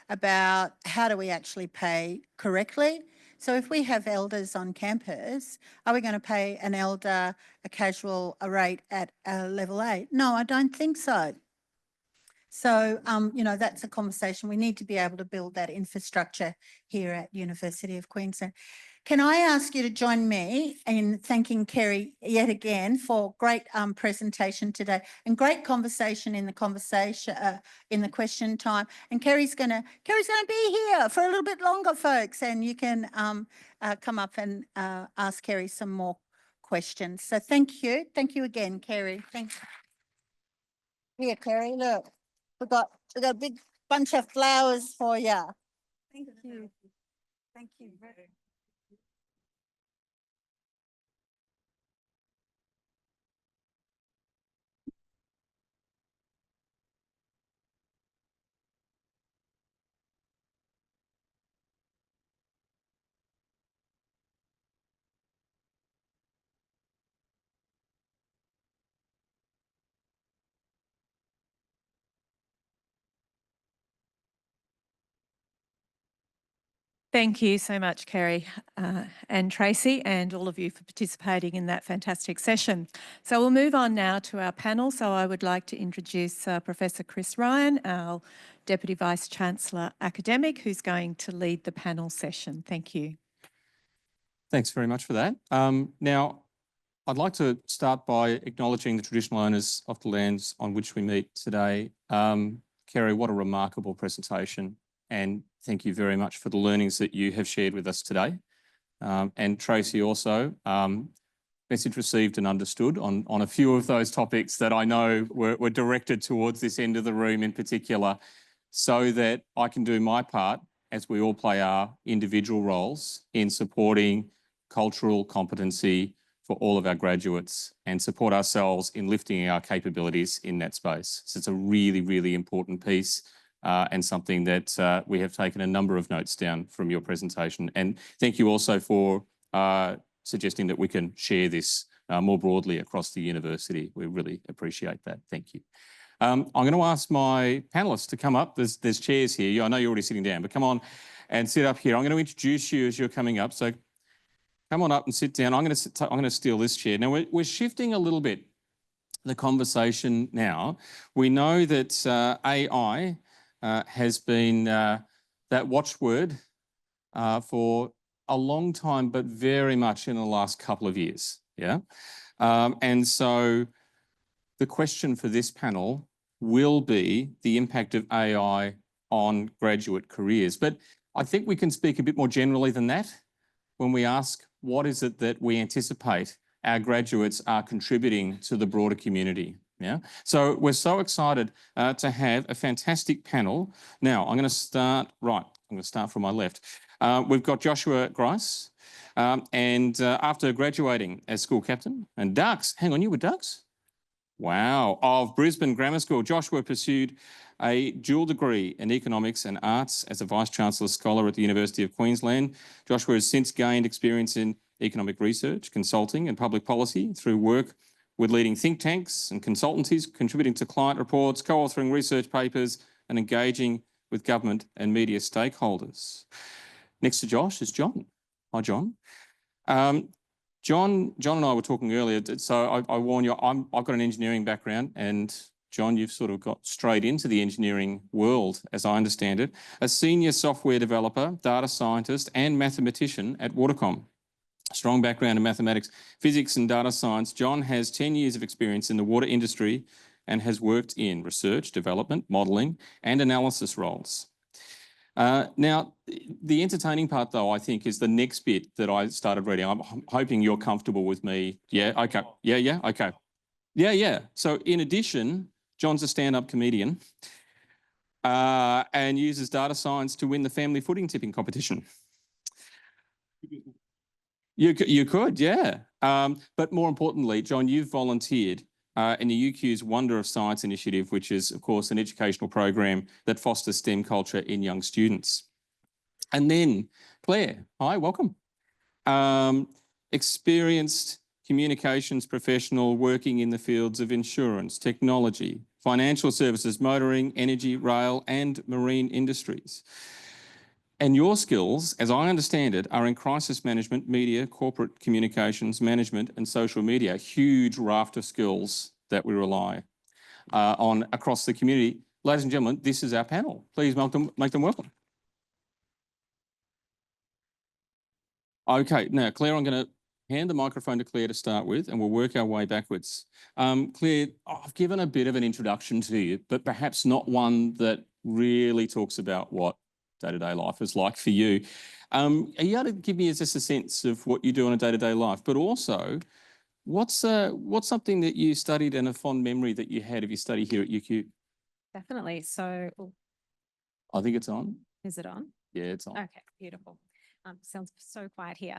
about how do we actually pay correctly. So if we have elders on campus, are we going to pay an elder a casual rate at level 8? No, I don't think so. So, you know, that's a conversation. We need to be able to build that infrastructure here at University of Queensland. Can I ask you to join me in thanking Kerry yet again for great presentation today and great conversation in the question time. And Kerry's gonna be here for a little bit longer, folks, and you can come up and ask Kerry some more questions. So thank you again, Kerry. Thanks. Here, Kerry, look, we got a big bunch of flowers for you. Thank you. Thank you very Thank you so much, Kerry and Tracy, and all of you for participating in that fantastic session. So we'll move on now to our panel. So I would like to introduce Professor Kris Ryan, our Deputy Vice Chancellor Academic, who's going to lead the panel session. Thank you. Thanks very much for that. Now, I'd like to start by acknowledging the traditional owners of the lands on which we meet today. Kerry, what a remarkable presentation. And thank you very much for the learnings that you have shared with us today. And Tracy also, message received and understood on a few of those topics that I know were directed towards this end of the room in particular, so that I can do my part as we all play our individual roles in supporting cultural competency for all of our graduates and support ourselves in lifting our capabilities in that space. So it's a really, really important piece. And something that we have taken a number of notes down from your presentation. And thank you also for suggesting that we can share this more broadly across the university. We really appreciate that. Thank you. I'm going to ask my panelists to come up. There's chairs here. I know you're already sitting down, but come on and sit up here. I'm going to introduce you as you're coming up. So come on up and sit down. I'm going to steal this chair. Now we're shifting a little bit the conversation now. We know that AI has been that watchword for a long time, but very much in the last couple of years. Yeah. And so the question for this panel will be the impact of AI on graduate careers. But I think we can speak a bit more generally than that when we ask, what is it that we anticipate our graduates are contributing to the broader community? Yeah. So we're so excited to have a fantastic panel. Now, I'm going to start from my left. We've got Joshua Grice, and after graduating as school captain and Ducks, hang on, you were Ducks? Wow, of Brisbane Grammar School, Joshua pursued a dual degree in economics and arts as a Vice Chancellor Scholar at the University of Queensland. Joshua has since gained experience in economic research, consulting and public policy through work with leading think tanks and consultancies, contributing to client reports, co-authoring research papers, and engaging with government and media stakeholders. Next to Josh is John. Hi, John. John and I were talking earlier, so I warn you, I've got an engineering background, and John, you've sort of got straight into the engineering world, as I understand it. A senior software developer, data scientist, and mathematician at Watercom. Strong background in mathematics, physics and data science. John has 10 years of experience in the water industry and has worked in research, development, modelling and analysis roles. Now, the entertaining part, though, I think, is the next bit that I started reading. I'm hoping you're comfortable with me. Yeah, okay. Yeah, okay. Yeah. So in addition, John's a stand-up comedian and uses data science to win the family footing tipping competition. You could, yeah. But more importantly, John, you've volunteered in the UQ's Wonder of Science initiative, which is, of course, an educational program that fosters STEM culture in young students. And then Claire, hi, welcome. Experienced communications professional working in the fields of insurance, technology, financial services, motoring, energy, rail, and marine industries. And your skills, as I understand it, are in crisis management, media, corporate communications, management, and social media. A huge raft of skills that we rely on across the community. Ladies and gentlemen, this is our panel. Please make them welcome. Okay, now, Claire, I'm going to hand the microphone to Claire to start with, and we'll work our way backwards. Claire, I've given a bit of an introduction to you, but perhaps not one that really talks about what day-to-day life is like for you. Are you able to give me just a sense of what you do on a day-to-day life, but also what's something that you studied and a fond memory that you had of your study here at UQ? Definitely. So, I think it's on. is it on? Yeah, it's on. Okay, beautiful. Sounds so quiet here.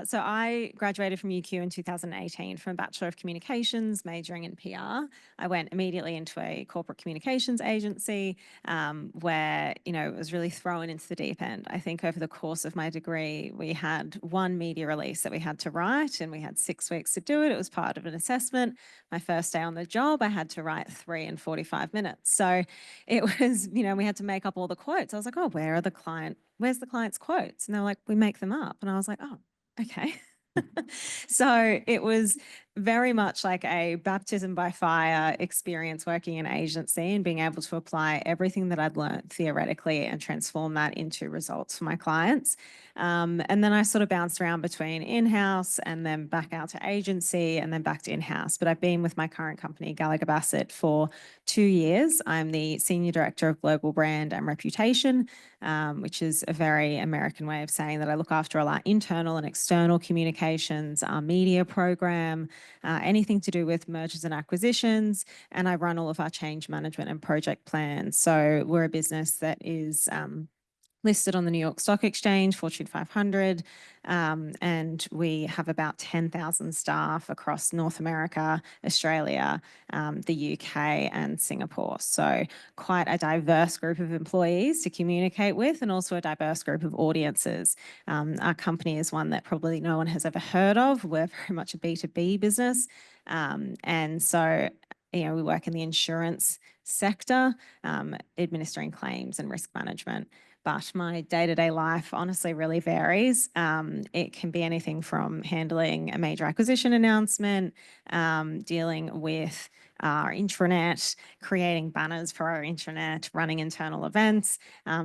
So I graduated from UQ in 2018 from a Bachelor of Communications, majoring in PR. I went immediately into a corporate communications agency where, it was really thrown into the deep end. I think over the course of my degree, we had one media release that we had to write and we had 6 weeks to do it. It was part of an assessment. My first day on the job, I had to write 3 in 45 minutes. So it was, we had to make up all the quotes. I was like, oh, where's the client's quotes? And they're like, we make them up. And I was like, oh, okay. So it was very much like a baptism by fire experience working in agency and being able to apply everything that I'd learned theoretically and transform that into results for my clients. And then I sort of bounced around between in-house and then back out to agency and then back to in-house. But I've been with my current company, Gallagher Bassett, for 2 years. I'm the Senior Director of Global Brand and Reputation, which is a very American way of saying that I look after all our internal and external communications, our media program, anything to do with mergers and acquisitions, and I run all of our change management and project plans. So we're a business that is listed on the New York Stock Exchange, Fortune 500, and we have about 10,000 staff across North America, Australia, the UK and Singapore. So quite a diverse group of employees to communicate with and also a diverse group of audiences. Our company is one that probably no one has ever heard of. We're very much a B2B business. And so we work in the insurance sector, administering claims and risk management. But my day-to-day life honestly really varies. It can be anything from handling a major acquisition announcement, dealing with our intranet, creating banners for our intranet, running internal events,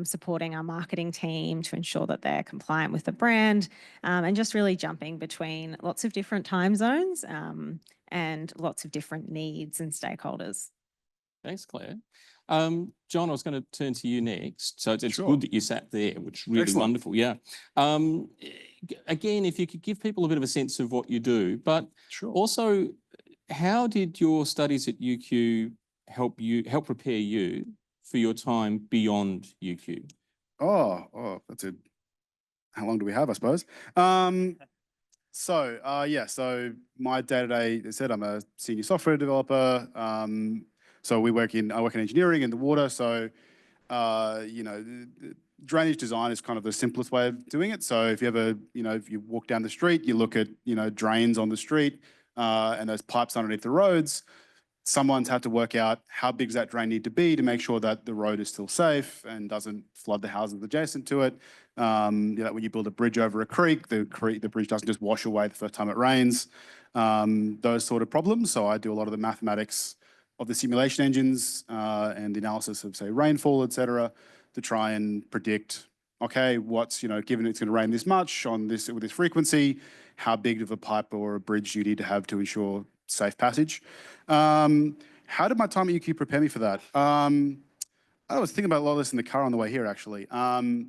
supporting our marketing team to ensure that they're compliant with the brand, and just really jumping between lots of different time zones and lots of different needs and stakeholders. Thanks, Claire. John, I was going to turn to you next. So it's good that you sat there, which is really wonderful. Yeah. Again, if you could give people a bit of a sense of what you do, but also how did your studies at UQ help prepare you for your time beyond UQ? Oh, how long do we have, I suppose? So my day-to-day, as I said, I'm a senior software developer. So I work in engineering in the water. So, drainage design is kind of the simplest way of doing it. So if you ever, if you walk down the street, you look at, drains on the street and those pipes underneath the roads. Someone's had to work out how big does that drain need to be to make sure that the road is still safe and doesn't flood the houses adjacent to it. When you build a bridge over a creek, the bridge doesn't just wash away the first time it rains. Those sort of problems. So I do a lot of the mathematics of the simulation engines and the analysis of, say, rainfall, et cetera, to try and predict, okay, what's, given it's going to rain this much with this frequency, how big of a pipe or a bridge you need to have to ensure safe passage. How did my time at UQ prepare me for that? I was thinking about a lot of this in the car on the way here, actually. And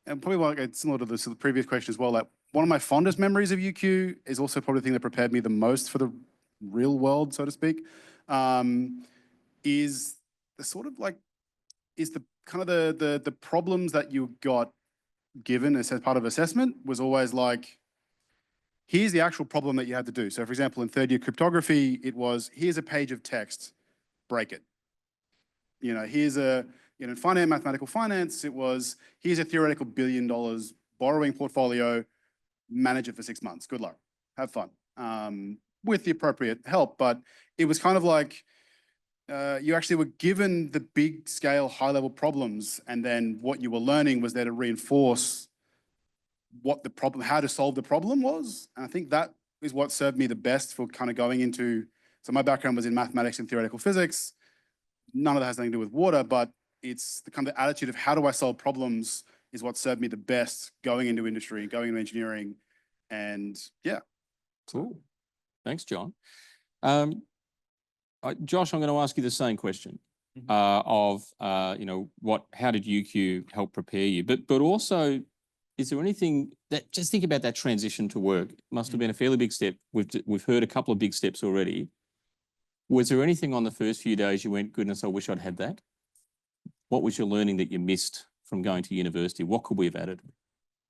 probably similar to the previous question as well, like one of my fondest memories of UQ is also probably the thing that prepared me the most for the real world, so to speak. Is the problems that you got given as part of assessment was always like, here's the actual problem that you had to do. So for example, in third year cryptography, it was, here's a page of text, break it. Here's in mathematical finance, it was, here's a theoretical $1 billion borrowing portfolio, manage it for 6 months. Good luck, have fun. With the appropriate help, but it was kind of like you actually were given the big scale, high level problems, and then what you were learning was there to reinforce what the problem, how to solve the problem was. And I think that is what served me the best for kind of going into, so my background was in mathematics and theoretical physics. None of that has anything to do with water, but it's the kind of attitude of how do I solve problems is what served me the best going into industry, going into engineering, and yeah. Cool. Thanks, John. Josh, I'm going to ask you the same question how did UQ help prepare you? But also, is there anything that, just think about that transition to work. It must have been a fairly big step. We've heard a couple of big steps already. Was there anything on the first few days you went, goodness, I wish I'd had that? What was your learning that you missed from going to university? What could we have added?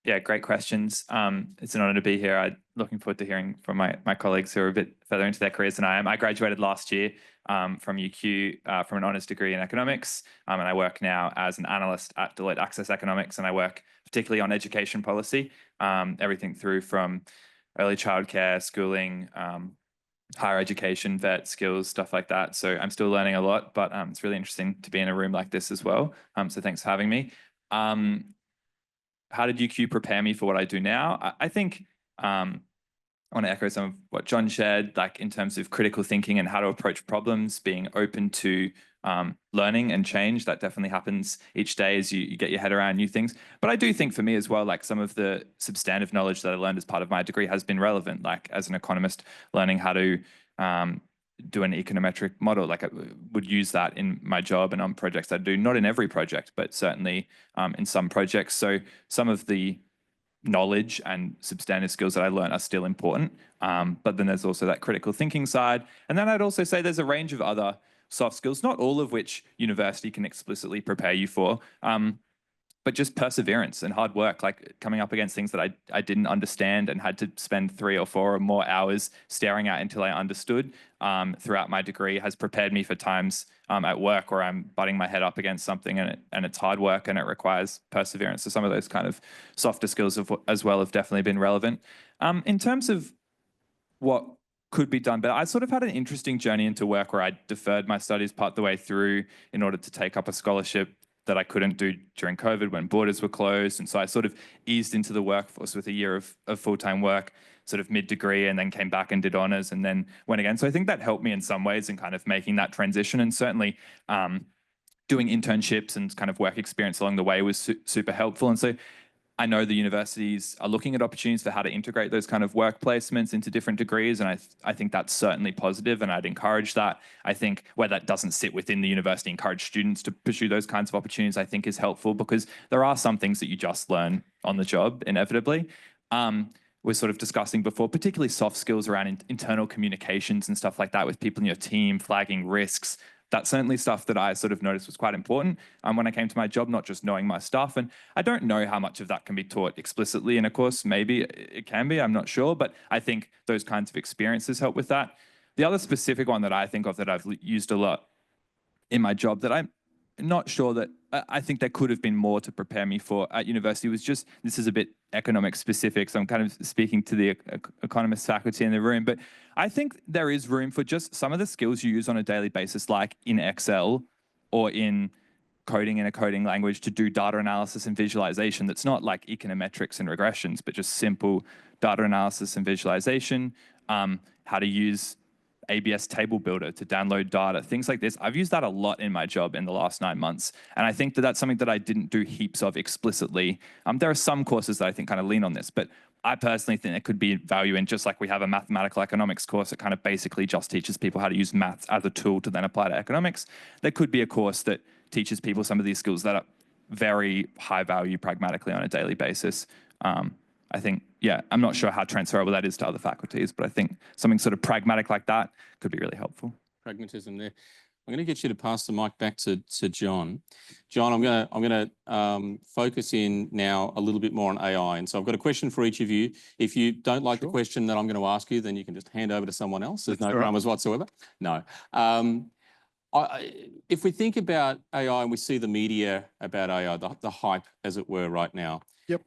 Yeah, great questions. It's an honor to be here. I'm looking forward to hearing from my colleagues who are a bit further into their careers than I am. I graduated last year from UQ from an honours degree in economics, and I work now as an analyst at Deloitte Access Economics, and I work particularly on education policy, everything through from early childcare, schooling, higher education, vet skills, stuff like that. So I'm still learning a lot, but it's really interesting to be in a room like this as well. So thanks for having me. How did UQ prepare me for what I do now? I think I want to echo some of what John shared, like in terms of critical thinking and how to approach problems, being open to learning and change. That definitely happens each day as you get your head around new things. But I do think for me as well, like some of the substantive knowledge that I learned as part of my degree has been relevant, like as an economist, learning how to do an econometric model. Like I would use that in my job and on projects I do, not in every project, but certainly in some projects. So some of the knowledge and substantive skills that I learned are still important. But then there's also that critical thinking side. And then I'd also say there's a range of other soft skills, not all of which university can explicitly prepare you for, but just perseverance and hard work, like coming up against things that I didn't understand and had to spend 3 or 4 or more hours staring at until I understood throughout my degree has prepared me for times at work where I'm butting my head up against something and it's hard work and it requires perseverance. So some of those kind of softer skills as well have definitely been relevant. In terms of what could be done, but I sort of had an interesting journey into work where I deferred my studies part the way through in order to take up a scholarship that I couldn't do during COVID when borders were closed. And so I sort of eased into the workforce with a year of full-time work, sort of mid-degree, and then came back and did honours and then went again. So I think that helped me in some ways in kind of making that transition, and certainly doing internships and kind of work experience along the way was super helpful. And so I know the universities are looking at opportunities for how to integrate those kind of work placements into different degrees. And I think that's certainly positive, and I'd encourage that. I think where that doesn't sit within the university, encourage students to pursue those kinds of opportunities, I think is helpful, because there are some things that you just learn on the job inevitably. We're sort of discussing before, particularly soft skills around internal communications and stuff like that with people in your team, flagging risks. That's certainly stuff that I sort of noticed was quite important when I came to my job, not just knowing my stuff. And I don't know how much of that can be taught explicitly in a course. Maybe it can be, I'm not sure. But I think those kinds of experiences help with that. The other specific one that I think of that I've used a lot in my job that I'm not sure that I think there could have been more to prepare me for at university was just, this is a bit economic specific, so I'm kind of speaking to the economist faculty in the room, but I think there is room for just some of the skills you use on a daily basis, like in Excel or in coding in a coding language, to do data analysis and visualization. That's not like econometrics and regressions, but just simple data analysis and visualization, how to use ABS table builder to download data, things like this. I've used that a lot in my job in the last 9 months. And I think that that's something that I didn't do heaps of explicitly. There are some courses that I think kind of lean on this, but I personally think there could be value in, just like we have a mathematical economics course that kind of basically just teaches people how to use maths as a tool to then apply to economics. There could be a course that teaches people some of these skills that are very high value pragmatically on a daily basis. I think, yeah, I'm not sure how transferable that is to other faculties, but I think something sort of pragmatic like that could be really helpful. Pragmatism there. I'm going to get you to pass the mic back to John. John, I'm going to focus in now a little bit more on AI. And so I've got a question for each of you. If you don't like the question that I'm going to ask you, then you can just hand over to someone else. There's no dramas whatsoever. No. If we think about AI and we see the media about AI, the hype, as it were, right now. Yep.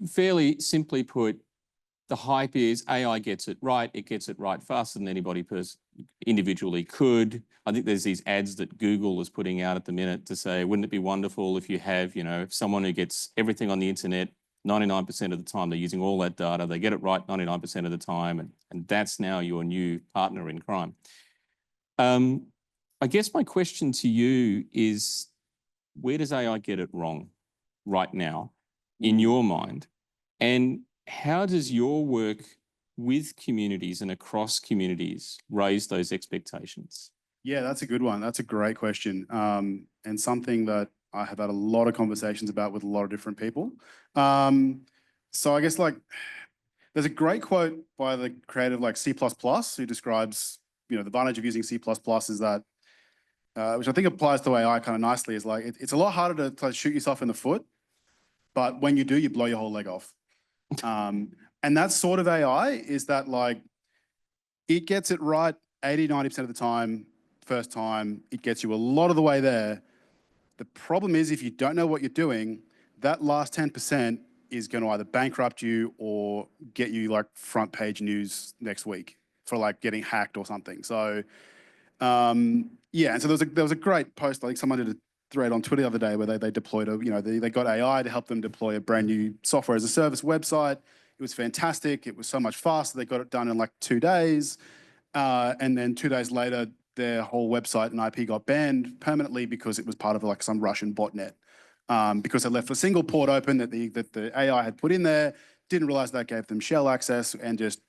Fairly simply put, the hype is AI gets it right. It gets it right faster than anybody individually could. I think there's these ads that Google is putting out at the minute to say, wouldn't it be wonderful if you have, someone who gets everything on the internet 99% of the time, they're using all that data, they get it right 99% of the time, and that's now your new partner in crime. I guess my question to you is, where does AI get it wrong right now, in your mind? And how does your work with communities and across communities raise those expectations? Yeah, that's a good one. That's a great question. And something that I have had a lot of conversations about with a lot of different people. So I guess there's a great quote by the creator of C++, who describes, the advantage of using C++ is that, which I think applies to AI kind of nicely, is it's a lot harder to shoot yourself in the foot but when you do, you blow your whole leg off. And that's sort of AI, is that like, it gets it right 80, 90% of the time, first time, it gets you a lot of the way there. The problem is if you don't know what you're doing, that last 10% is going to either bankrupt you or get you like front page news next week for like getting hacked or something. So yeah, and so there was a great post, I think someone did a thread on Twitter the other day where they deployed they got AI to help them deploy a brand new software as a service website. It was fantastic. It was so much faster. They got it done in like 2 days. And then 2 days later, their whole website and IP got banned permanently because it was part of like some Russian botnet. Because they left a single port open that the AI had put in there, didn't realize that gave them shell access and just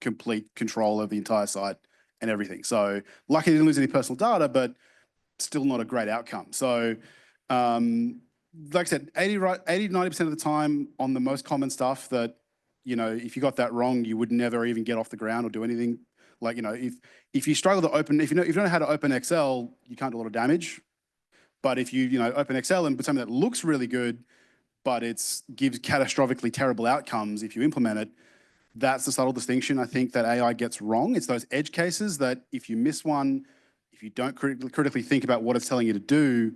complete control of the entire site and everything. So lucky they didn't lose any personal data, but still not a great outcome. So like I said, 80, 90% of the time on the most common stuff that, if you got that wrong, you would never even get off the ground or do anything. Like, if you struggle to open, if you don't know how to open Excel, you can't do a lot of damage. But if you open Excel and put something that looks really good, but gives catastrophically terrible outcomes if you implement it, that's the subtle distinction I think that AI gets wrong. It's those edge cases that if you miss one, if you don't critically think about what it's telling you to do,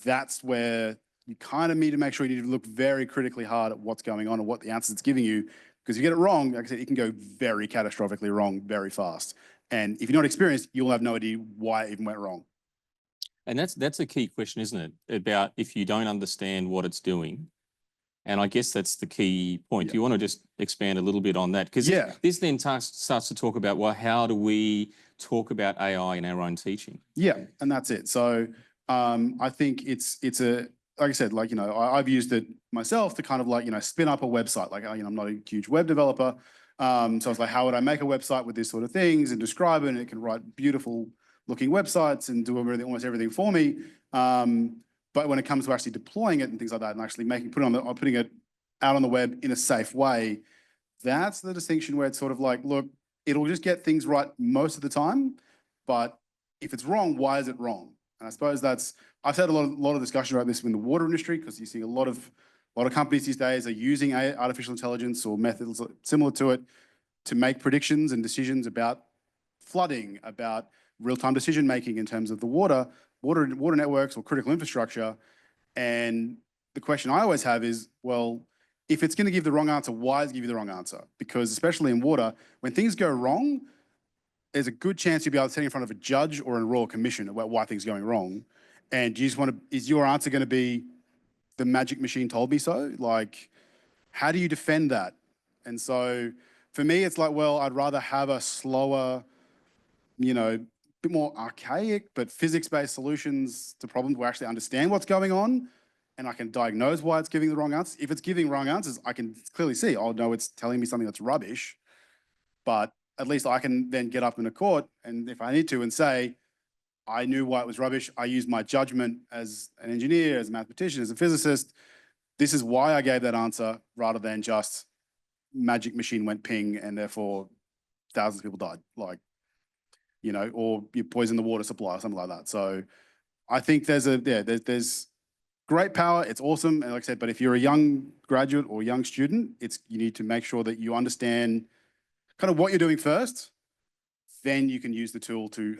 that's where you kind of need to make sure you need to look very critically hard at what's going on and what the answers it's giving you. Because if you get it wrong, like I said, it can go very catastrophically wrong very fast. And if you're not experienced, you'll have no idea why it even went wrong. And that's a key question, isn't it? About if you don't understand what it's doing. And I guess that's the key point. Yeah. Do you want to just expand a little bit on that? Because this then starts to talk about, well, how do we talk about AI in our own teaching? Yeah, and that's it. So I think it's like I said, like, I've used it myself to kind of like, spin up a website. Like, I'm not a huge web developer. So I was like, how would I make a website with this sort of things and describe it? And it can write beautiful looking websites and do almost everything for me. But when it comes to actually deploying it and things like that, and actually putting it out on the web in a safe way, that's the distinction where it's sort of like, look, it'll just get things right most of the time, but if it's wrong, why is it wrong? And I suppose I've had a lot of discussion about this in the water industry, because you see a lot of companies these days are using artificial intelligence or methods similar to it to make predictions and decisions about flooding, about real-time decision-making in terms of the water networks or critical infrastructure. And the question I always have is, well, if it's going to give the wrong answer, why does it give you the wrong answer? Because especially in water, when things go wrong, there's a good chance you'll be able to sit in front of a judge or a royal commission about why things are going wrong. And you just is your answer going to be, the magic machine told me so? Like, how do you defend that? And so for me, it's like, well, I'd rather have a slower, bit more archaic, but physics-based solutions to problems where I actually understand what's going on and I can diagnose why it's giving the wrong answers. If it's giving wrong answers, I can clearly see, oh no, it's telling me something that's rubbish, but at least I can then get up in a court and if I need to and say, I knew why it was rubbish. I used my judgment as an engineer, as a mathematician, as a physicist. This is why I gave that answer, rather than just magic machine went ping and therefore thousands of people died. Like, or you poison the water supply or something like that. So I think there's great power. It's awesome. And like I said, but if you're a young graduate or young student, you need to make sure that you understand kind of what you're doing first. Then you can use the tool to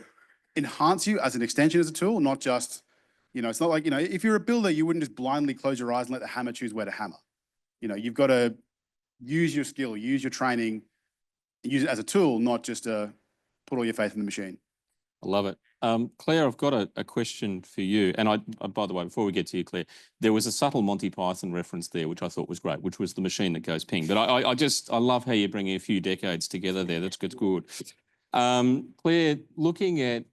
enhance you as an extension as a tool, not just, it's not like, if you're a builder, you wouldn't just blindly close your eyes and let the hammer choose where to hammer. You've got to use your skill, use your training, use it as a tool, not just to put all your faith in the machine. I love it. Claire, I've got a question for you. And by the way, before we get to you, Claire, there was a subtle Monty Python reference there, which I thought was great, which was the machine that goes ping. But I love how you're bringing a few decades together there. That's good. Claire, looking at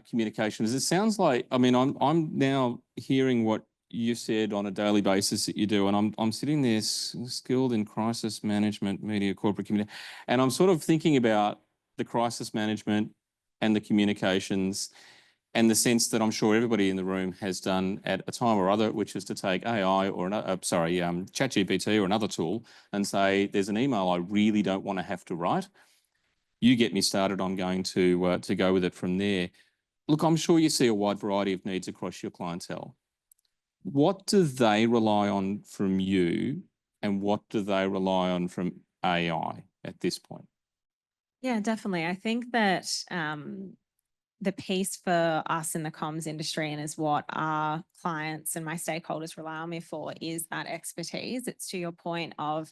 communications, it sounds like, I'm now hearing what you said on a daily basis that you do, and I'm sitting there skilled in crisis management, media, corporate community, and I'm sort of thinking about the crisis management and the communications and the sense that I'm sure everybody in the room has done at a time or other, which is to take AI or ChatGPT or another tool and say, there's an email I really don't want to have to write. You get me started, I'm going to go with it from there. Look, I'm sure you see a wide variety of needs across your clientele. what do they rely on from you and what do they rely on from AI at this point? Yeah, definitely. I think that the piece for us in the comms industry and is what our clients and my stakeholders rely on me for is that expertise. It's to your point of,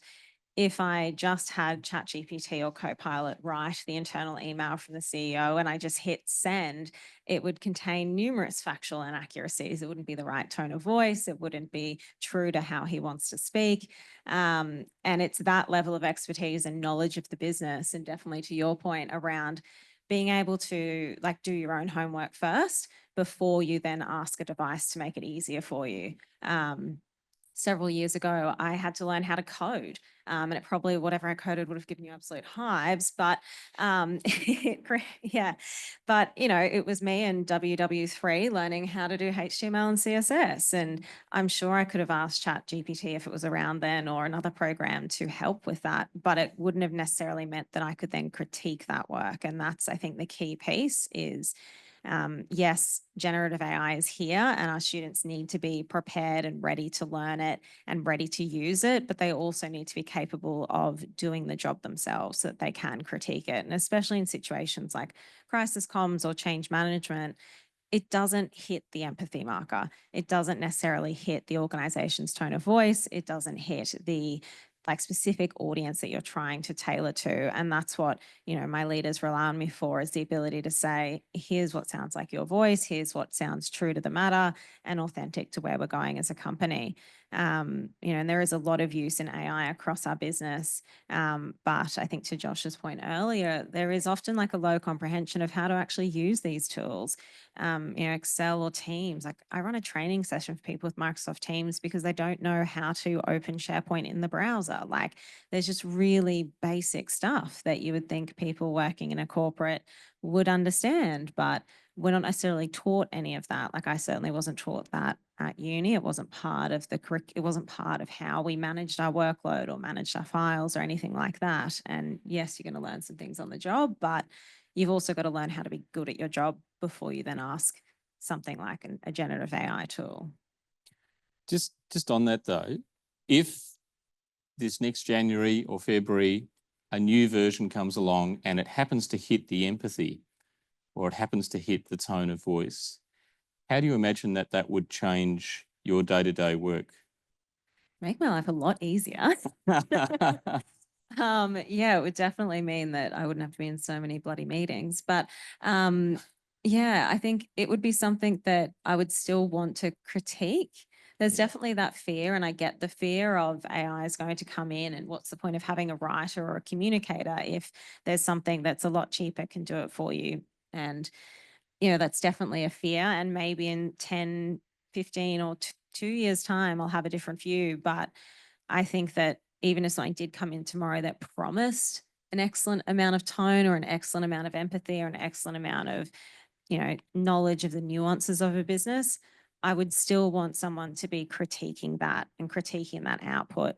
if I just had ChatGPT or Copilot write the internal email from the CEO and I just hit send, it would contain numerous factual inaccuracies. It wouldn't be the right tone of voice. It wouldn't be true to how he wants to speak. And it's that level of expertise and knowledge of the business. And definitely to your point around being able to like do your own homework first before you then ask a device to make it easier for you. Several years ago, I had to learn how to code. And it probably, whatever I coded would have given you absolute hives, but yeah, but it was me and WW3 learning how to do HTML and CSS. And I'm sure I could have asked ChatGPT if it was around then or another program to help with that, but it wouldn't have necessarily meant that I could then critique that work. And that's, I think, the key piece is, yes, generative AI is here and our students need to be prepared and ready to learn it and ready to use it, but they also need to be capable of doing the job themselves so that they can critique it. And especially in situations like crisis comms or change management, it doesn't hit the empathy marker. It doesn't necessarily hit the organization's tone of voice. It doesn't hit the specific audience that you're trying to tailor to. And that's what, my leaders rely on me for, is the ability to say, here's what sounds like your voice, here's what sounds true to the matter and authentic to where we're going as a company. And there is a lot of use in AI across our business. But I think to Josh's point earlier, there is often a low comprehension of how to actually use these tools. Excel or Teams. I run a training session for people with Microsoft Teams because they don't know how to open SharePoint in the browser. There's just really basic stuff that you would think people working in a corporate would understand, but we're not necessarily taught any of that. I certainly wasn't taught that at uni. It wasn't part of it wasn't part of how we managed our workload or managed our files or anything like that. And yes, you're going to learn some things on the job, but you've also got to learn how to be good at your job before you then ask something like a generative AI tool. Just on that though, if this next January or February, a new version comes along and it happens to hit the empathy or it happens to hit the tone of voice, how do you imagine that would change your day-to-day work? Make my life a lot easier. Yeah, it would definitely mean that I wouldn't have to be in so many bloody meetings. But yeah, I think it would be something that I would still want to critique. There's definitely that fear, and I get the fear of AI is going to come in, and what's the point of having a writer or a communicator if there's something that's a lot cheaper can do it for you? And, that's definitely a fear. And maybe in 10, 15 or 2 years' time, I'll have a different view. But I think that even if something did come in tomorrow that promised an excellent amount of tone or an excellent amount of empathy or an excellent amount of, knowledge of the nuances of a business, I would still want someone to be critiquing that and critiquing that output,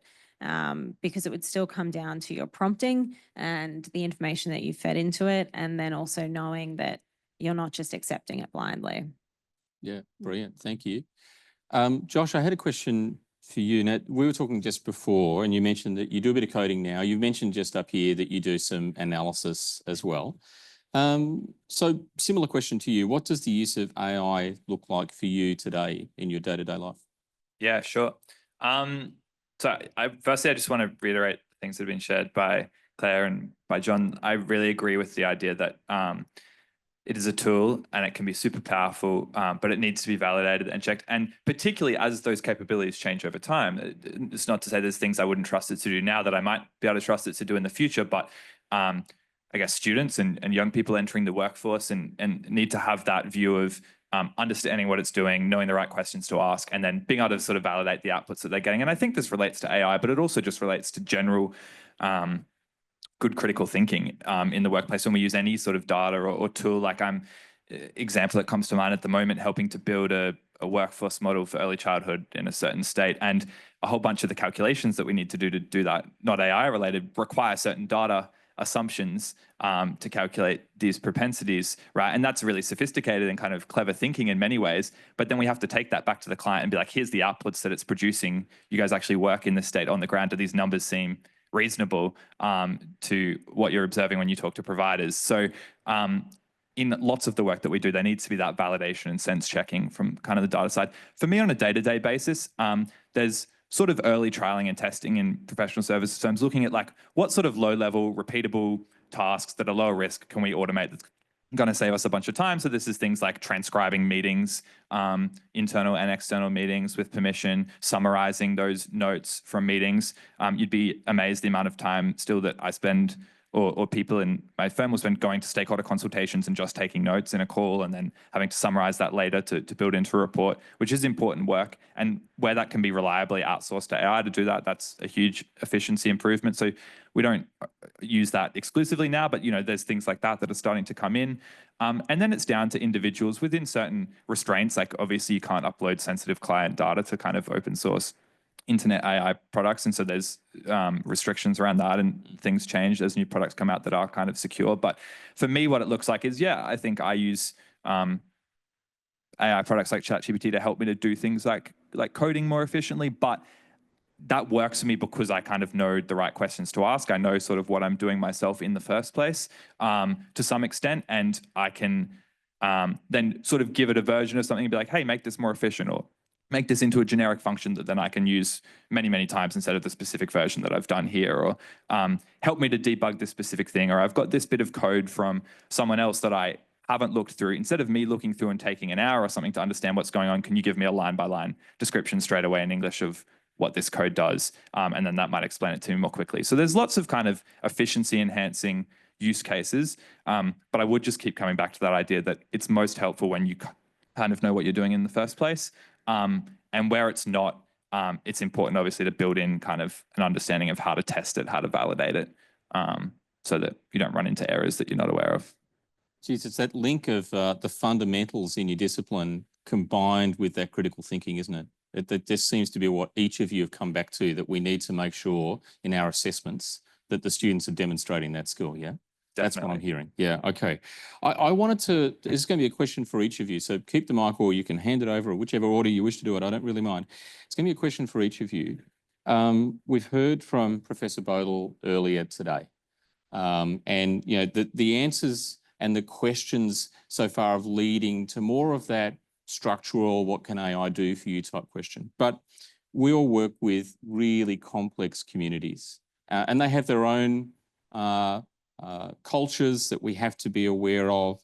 because it would still come down to your prompting and the information that you fed into it, and then also knowing that you're not just accepting it blindly. Yeah, brilliant. Thank you. Josh, I had a question for you. Now, we were talking just before, and you mentioned that you do a bit of coding now. You mentioned just up here that you do some analysis as well. So similar question to you. What does the use of AI look like for you today in your day-to-day life? Yeah, sure. So firstly, I just want to reiterate things that have been shared by Claire and by John. I really agree with the idea that it is a tool and it can be super powerful, but it needs to be validated and checked. And particularly as those capabilities change over time, it's not to say there's things I wouldn't trust it to do now that I might be able to trust it to do in the future, but I guess students and young people entering the workforce and need to have that view of understanding what it's doing, knowing the right questions to ask, and then being able to sort of validate the outputs that they're getting. And I think this relates to AI, but it also just relates to general good critical thinking in the workplace when we use any sort of data or tool. Example that comes to mind at the moment, helping to build a workforce model for early childhood in a certain state. And a whole bunch of the calculations that we need to do that, not AI related, require certain data assumptions to calculate these propensities, right? And that's really sophisticated and kind of clever thinking in many ways. But then we have to take that back to the client and be like, here's the outputs that it's producing. You guys actually work in this state on the ground. Do these numbers seem reasonable to what you're observing when you talk to providers? So in lots of the work that we do, there needs to be that validation and sense checking from kind of the data side. For me, on a day-to-day basis, there's sort of early trialing and testing in professional services firms, looking at like what sort of low-level, repeatable tasks that are low risk can we automate that's going to save us a bunch of time. So this is things like transcribing meetings, internal and external meetings with permission, summarizing those notes from meetings. You'd be amazed the amount of time still that I spend or people in my firm will spend going to stakeholder consultations and just taking notes in a call and then having to summarize that later to build into a report, which is important work. And where that can be reliably outsourced to AI to do that, that's a huge efficiency improvement. So we don't use that exclusively now, but there's things like that that are starting to come in. And then it's down to individuals within certain restraints. Like obviously you can't upload sensitive client data to kind of open source internet AI products. And so there's restrictions around that, and things change as new products come out that are kind of secure. But for me, what it looks like is, I think I use AI products like ChatGPT to help me to do things like coding more efficiently. But that works for me because I kind of know the right questions to ask. I know sort of what I'm doing myself in the first place to some extent. And I can then sort of give it a version of something and be like, hey, make this more efficient, or make this into a generic function that then I can use many, many times instead of the specific version that I've done here, or help me to debug this specific thing, or I've got this bit of code from someone else that I haven't looked through. Instead of me looking through and taking an hour or something to understand what's going on, can you give me a line-by-line description straight away in English of what this code does? And then that might explain it to me more quickly. So there's lots of kind of efficiency enhancing use cases. But I would just keep coming back to that idea that it's most helpful when you kind of know what you're doing in the first place. And where it's not, it's important obviously to build in kind of an understanding of how to test it, how to validate it, so that you don't run into errors that you're not aware of. Geez, it's that link of the fundamentals in your discipline combined with that critical thinking, isn't it? This seems to be what each of you have come back to, that we need to make sure in our assessments that the students are demonstrating that skill, yeah? That's what I'm hearing. Yeah, okay. I wanted to, this is going to be a question for each of you, so keep the mic or you can hand it over, or whichever order you wish to do it. I don't really mind. It's going to be a question for each of you. We've heard from Professor Bodle earlier today, and the answers and the questions so far of leading to more of that structural, what can AI do for you type question. But we all work with really complex communities, and they have their own cultures that we have to be aware of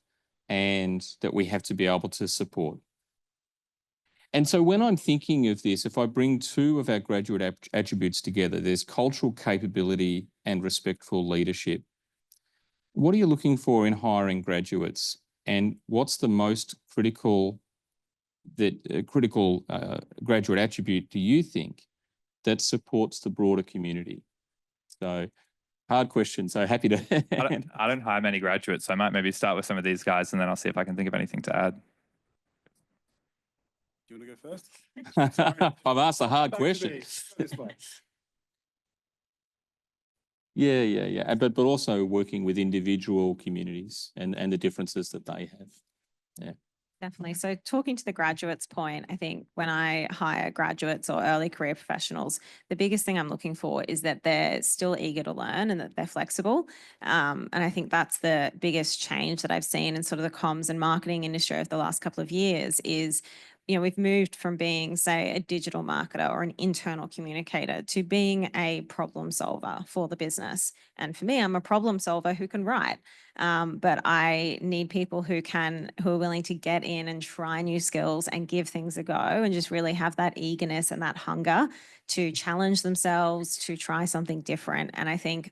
and that we have to be able to support. And so when I'm thinking of this, if I bring two of our graduate attributes together, there's cultural capability and respectful leadership. What are you looking for in hiring graduates? And what's the most critical graduate attribute do you think that supports the broader community? So hard question, so happy to. I don't hire many graduates, so I might maybe start with some of these guys and then I'll see if I can think of anything to add. Do you want to go first? I've asked a hard question. Yeah. But also working with individual communities and the differences that they have. Yeah. Definitely. So talking to the graduates point, I think when I hire graduates or early career professionals, the biggest thing I'm looking for is that they're still eager to learn and that they're flexible. And I think that's the biggest change that I've seen in sort of the comms and marketing industry over the last couple of years is, we've moved from being, say, a digital marketer or an internal communicator to being a problem solver for the business. And for me, I'm a problem solver who can write. But I need people who are willing to get in and try new skills and give things a go and just really have that eagerness and that hunger to challenge themselves, to try something different. And I think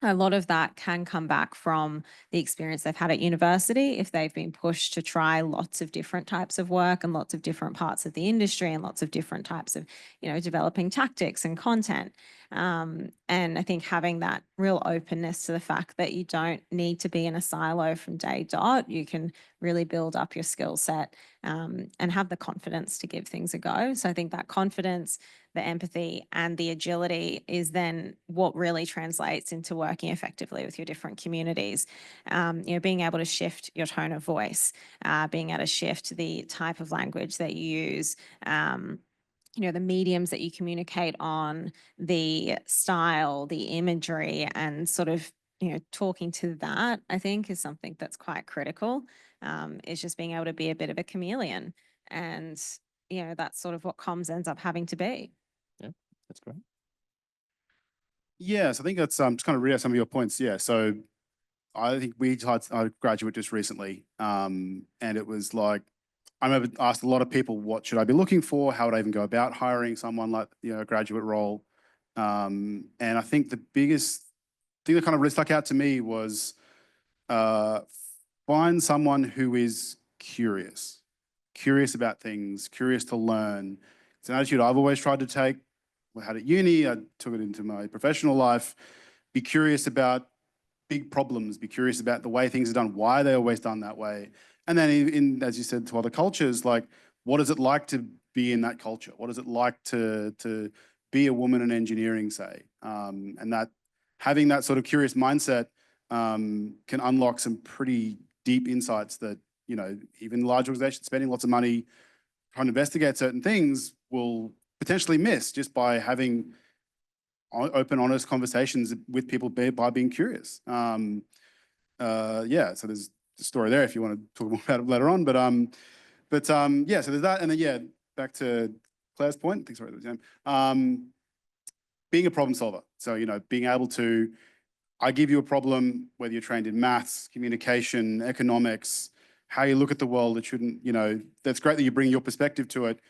a lot of that can come back from the experience they've had at university if they've been pushed to try lots of different types of work and lots of different parts of the industry and lots of different types of, developing tactics and content. And I think having that real openness to the fact that you don't need to be in a silo from day dot, you can really build up your skill set and have the confidence to give things a go. So I think that confidence, the empathy and the agility is then what really translates into working effectively with your different communities. Being able to shift your tone of voice, being able to shift the type of language that you use, the mediums that you communicate on, the style, the imagery, and sort of, talking to that, I think is something that's quite critical. Is just being able to be a bit of a chameleon. And, that's sort of what comms ends up having to be. Yeah, that's great. Yes, I think that's just kind of read out some of your points. Yeah, so I think we had a graduate just recently, and it was like, I remember asked a lot of people, what should I be looking for? How would I even go about hiring someone like, a graduate role? And I think the biggest thing that kind of really stuck out to me was find someone who is curious about things, curious to learn. It's an attitude I've always tried to take. I had at uni, I took it into my professional life. Be curious about big problems, be curious about the way things are done, why they're always done that way. And then in, as you said, to other cultures, like, what is it like to be in that culture? What is it like to be a woman in engineering, say? And that having that sort of curious mindset can unlock some pretty deep insights that, even large organizations spending lots of money trying to investigate certain things will potentially miss just by having open, honest conversations with people by being curious. So there's a story there if you want to talk more about it later on. So there's that, and then back to Claire's point. Thanks for being a problem solver. So being able to, I give you a problem, whether you're trained in maths, communication, economics, how you look at the world. It shouldn't, that's great that you bring your perspective to it.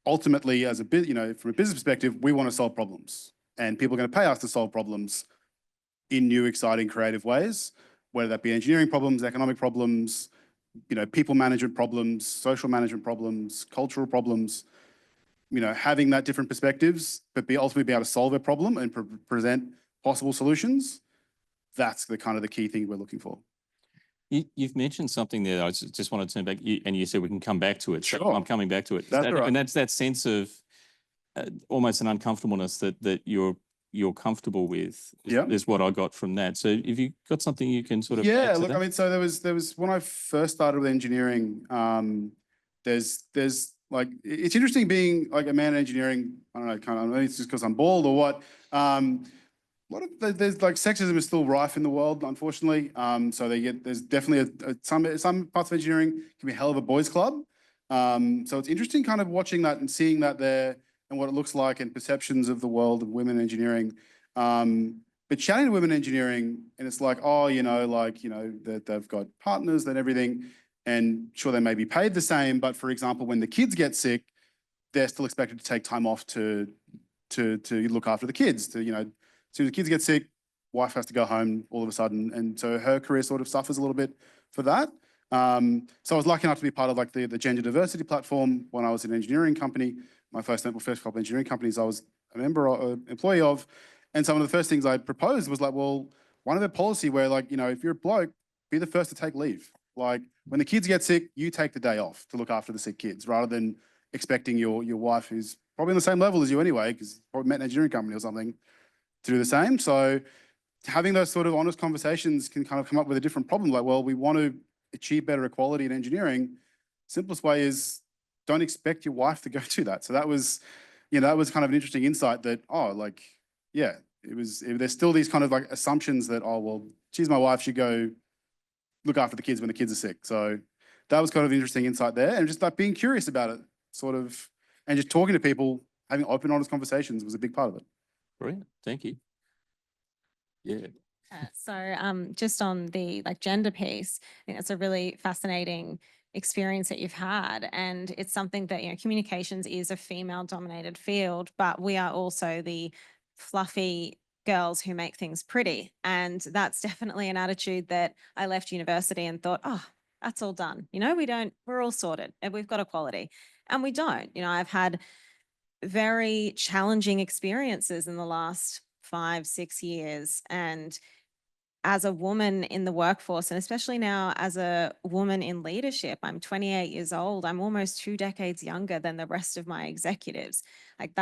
Ultimately, as a from a business perspective, we want to solve problems, and people are going to pay us to solve problems in new, exciting, creative ways, whether that be engineering problems, economic problems, people management problems, social management problems, cultural problems. Having that different perspectives, but ultimately be able to solve a problem and present possible solutions. That's the kind of the key thing we're looking for. You've mentioned something there. I just want to turn back, and you said we can come back to it. Sure. So I'm coming back to it. That's right. And that's that sense of almost an uncomfortableness that you're comfortable with. Is what I got from that. So if you got something you can sort of add to look, that? I mean, so there was when I first started with engineering. There's like, it's interesting being like a man in engineering. I don't know, maybe it's just because I'm bald or what. There's like sexism is still rife in the world, unfortunately. So there's definitely some parts of engineering can be a hell of a boys' club. So it's interesting kind of watching that and seeing that there and what it looks like and perceptions of the world of women in engineering. But chatting to women in engineering, and it's like, that they've got partners and everything, and sure, they may be paid the same, but for example, when the kids get sick, they're still expected to take time off to look after the kids. As soon as the kids get sick, wife has to go home all of a sudden, and so her career sort of suffers a little bit for that. So I was lucky enough to be part of like the gender diversity platform when I was in an engineering company. My first couple of engineering companies I was a member or employee of, and some of the first things I proposed was like, well, why don't have a policy where like, if you're a bloke, be the first to take leave. Like when the kids get sick, you take the day off to look after the sick kids, rather than expecting your wife, who's probably on the same level as you anyway, because probably met an engineering company or something, to do the same. So having those sort of honest conversations can kind of come up with a different problem. Like, well, we want to achieve better equality in engineering. Simplest way is don't expect your wife to go do that. So that was, that was kind of an interesting insight that, there's still these kind of like assumptions that, oh, well, she's my wife, she go look after the kids when the kids are sick. So that was kind of an interesting insight there. And just like being curious about it, sort of, and just talking to people, having open, honest conversations was a big part of it. Brilliant. Thank you. Yeah. So just on the gender piece, I think that's a really fascinating experience that you've had. And it's something that, communications is a female dominated field, but we are also the fluffy girls who make things pretty. And that's definitely an attitude that I left university and thought, oh, that's all done. We're all sorted and we've got equality, and we don't. I've had very challenging experiences in the last 5-6 years, and as a woman in the workforce, and especially now as a woman in leadership, I'm 28 years old. I'm almost 2 decades younger than the rest of my executives. Like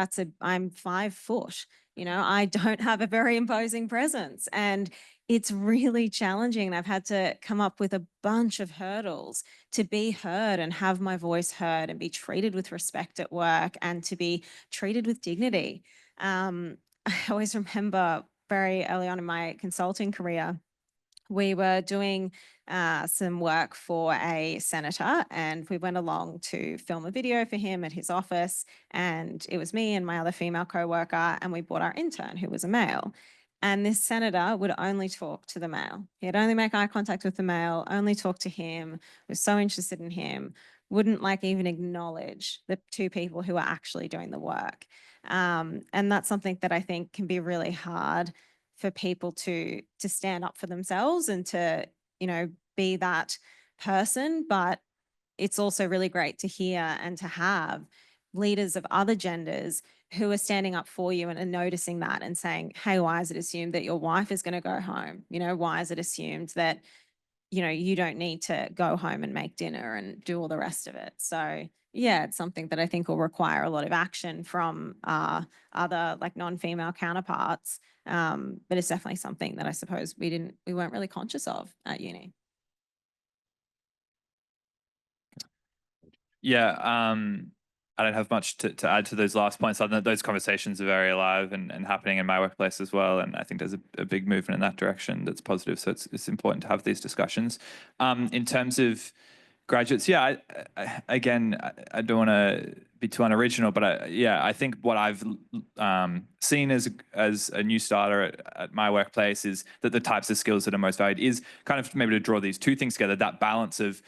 I'm 5 foot, you know, I don't have a very imposing presence, and it's really challenging. And I've had to come up with a bunch of hurdles to be heard and have my voice heard and be treated with respect at work and to be treated with dignity. I always remember very early on in my consulting career, we were doing some work for a senator, and we went along to film a video for him at his office, and it was me and my other female co-worker, and we brought our intern who was a male. And this senator would only talk to the male. He'd only make eye contact with the male, only talk to him, was so interested in him, wouldn't like even acknowledge the 2 people who are actually doing the work. And that's something that I think can be really hard for people to stand up for themselves and to, you know, be that person. But it's also really great to hear and to have leaders of other genders who are standing up for you and are noticing that and saying, hey, why is it assumed that your wife is going to go home? You know, why is it assumed that, you know, you don't need to go home and make dinner and do all the rest of it? So yeah, it's something that I think will require a lot of action from other like non-female counterparts. But it's definitely something that I suppose we weren't really conscious of at uni. Yeah, I don't have much to add to those last points. I know those conversations are very alive and happening in my workplace as well. And I think there's a big movement in that direction that's positive. So it's important to have these discussions. In terms of graduates, yeah, I don't want to be too unoriginal, but I think what I've seen as a new starter at my workplace is that the types of skills that are most valued is kind of maybe to draw these 2 things together, that balance of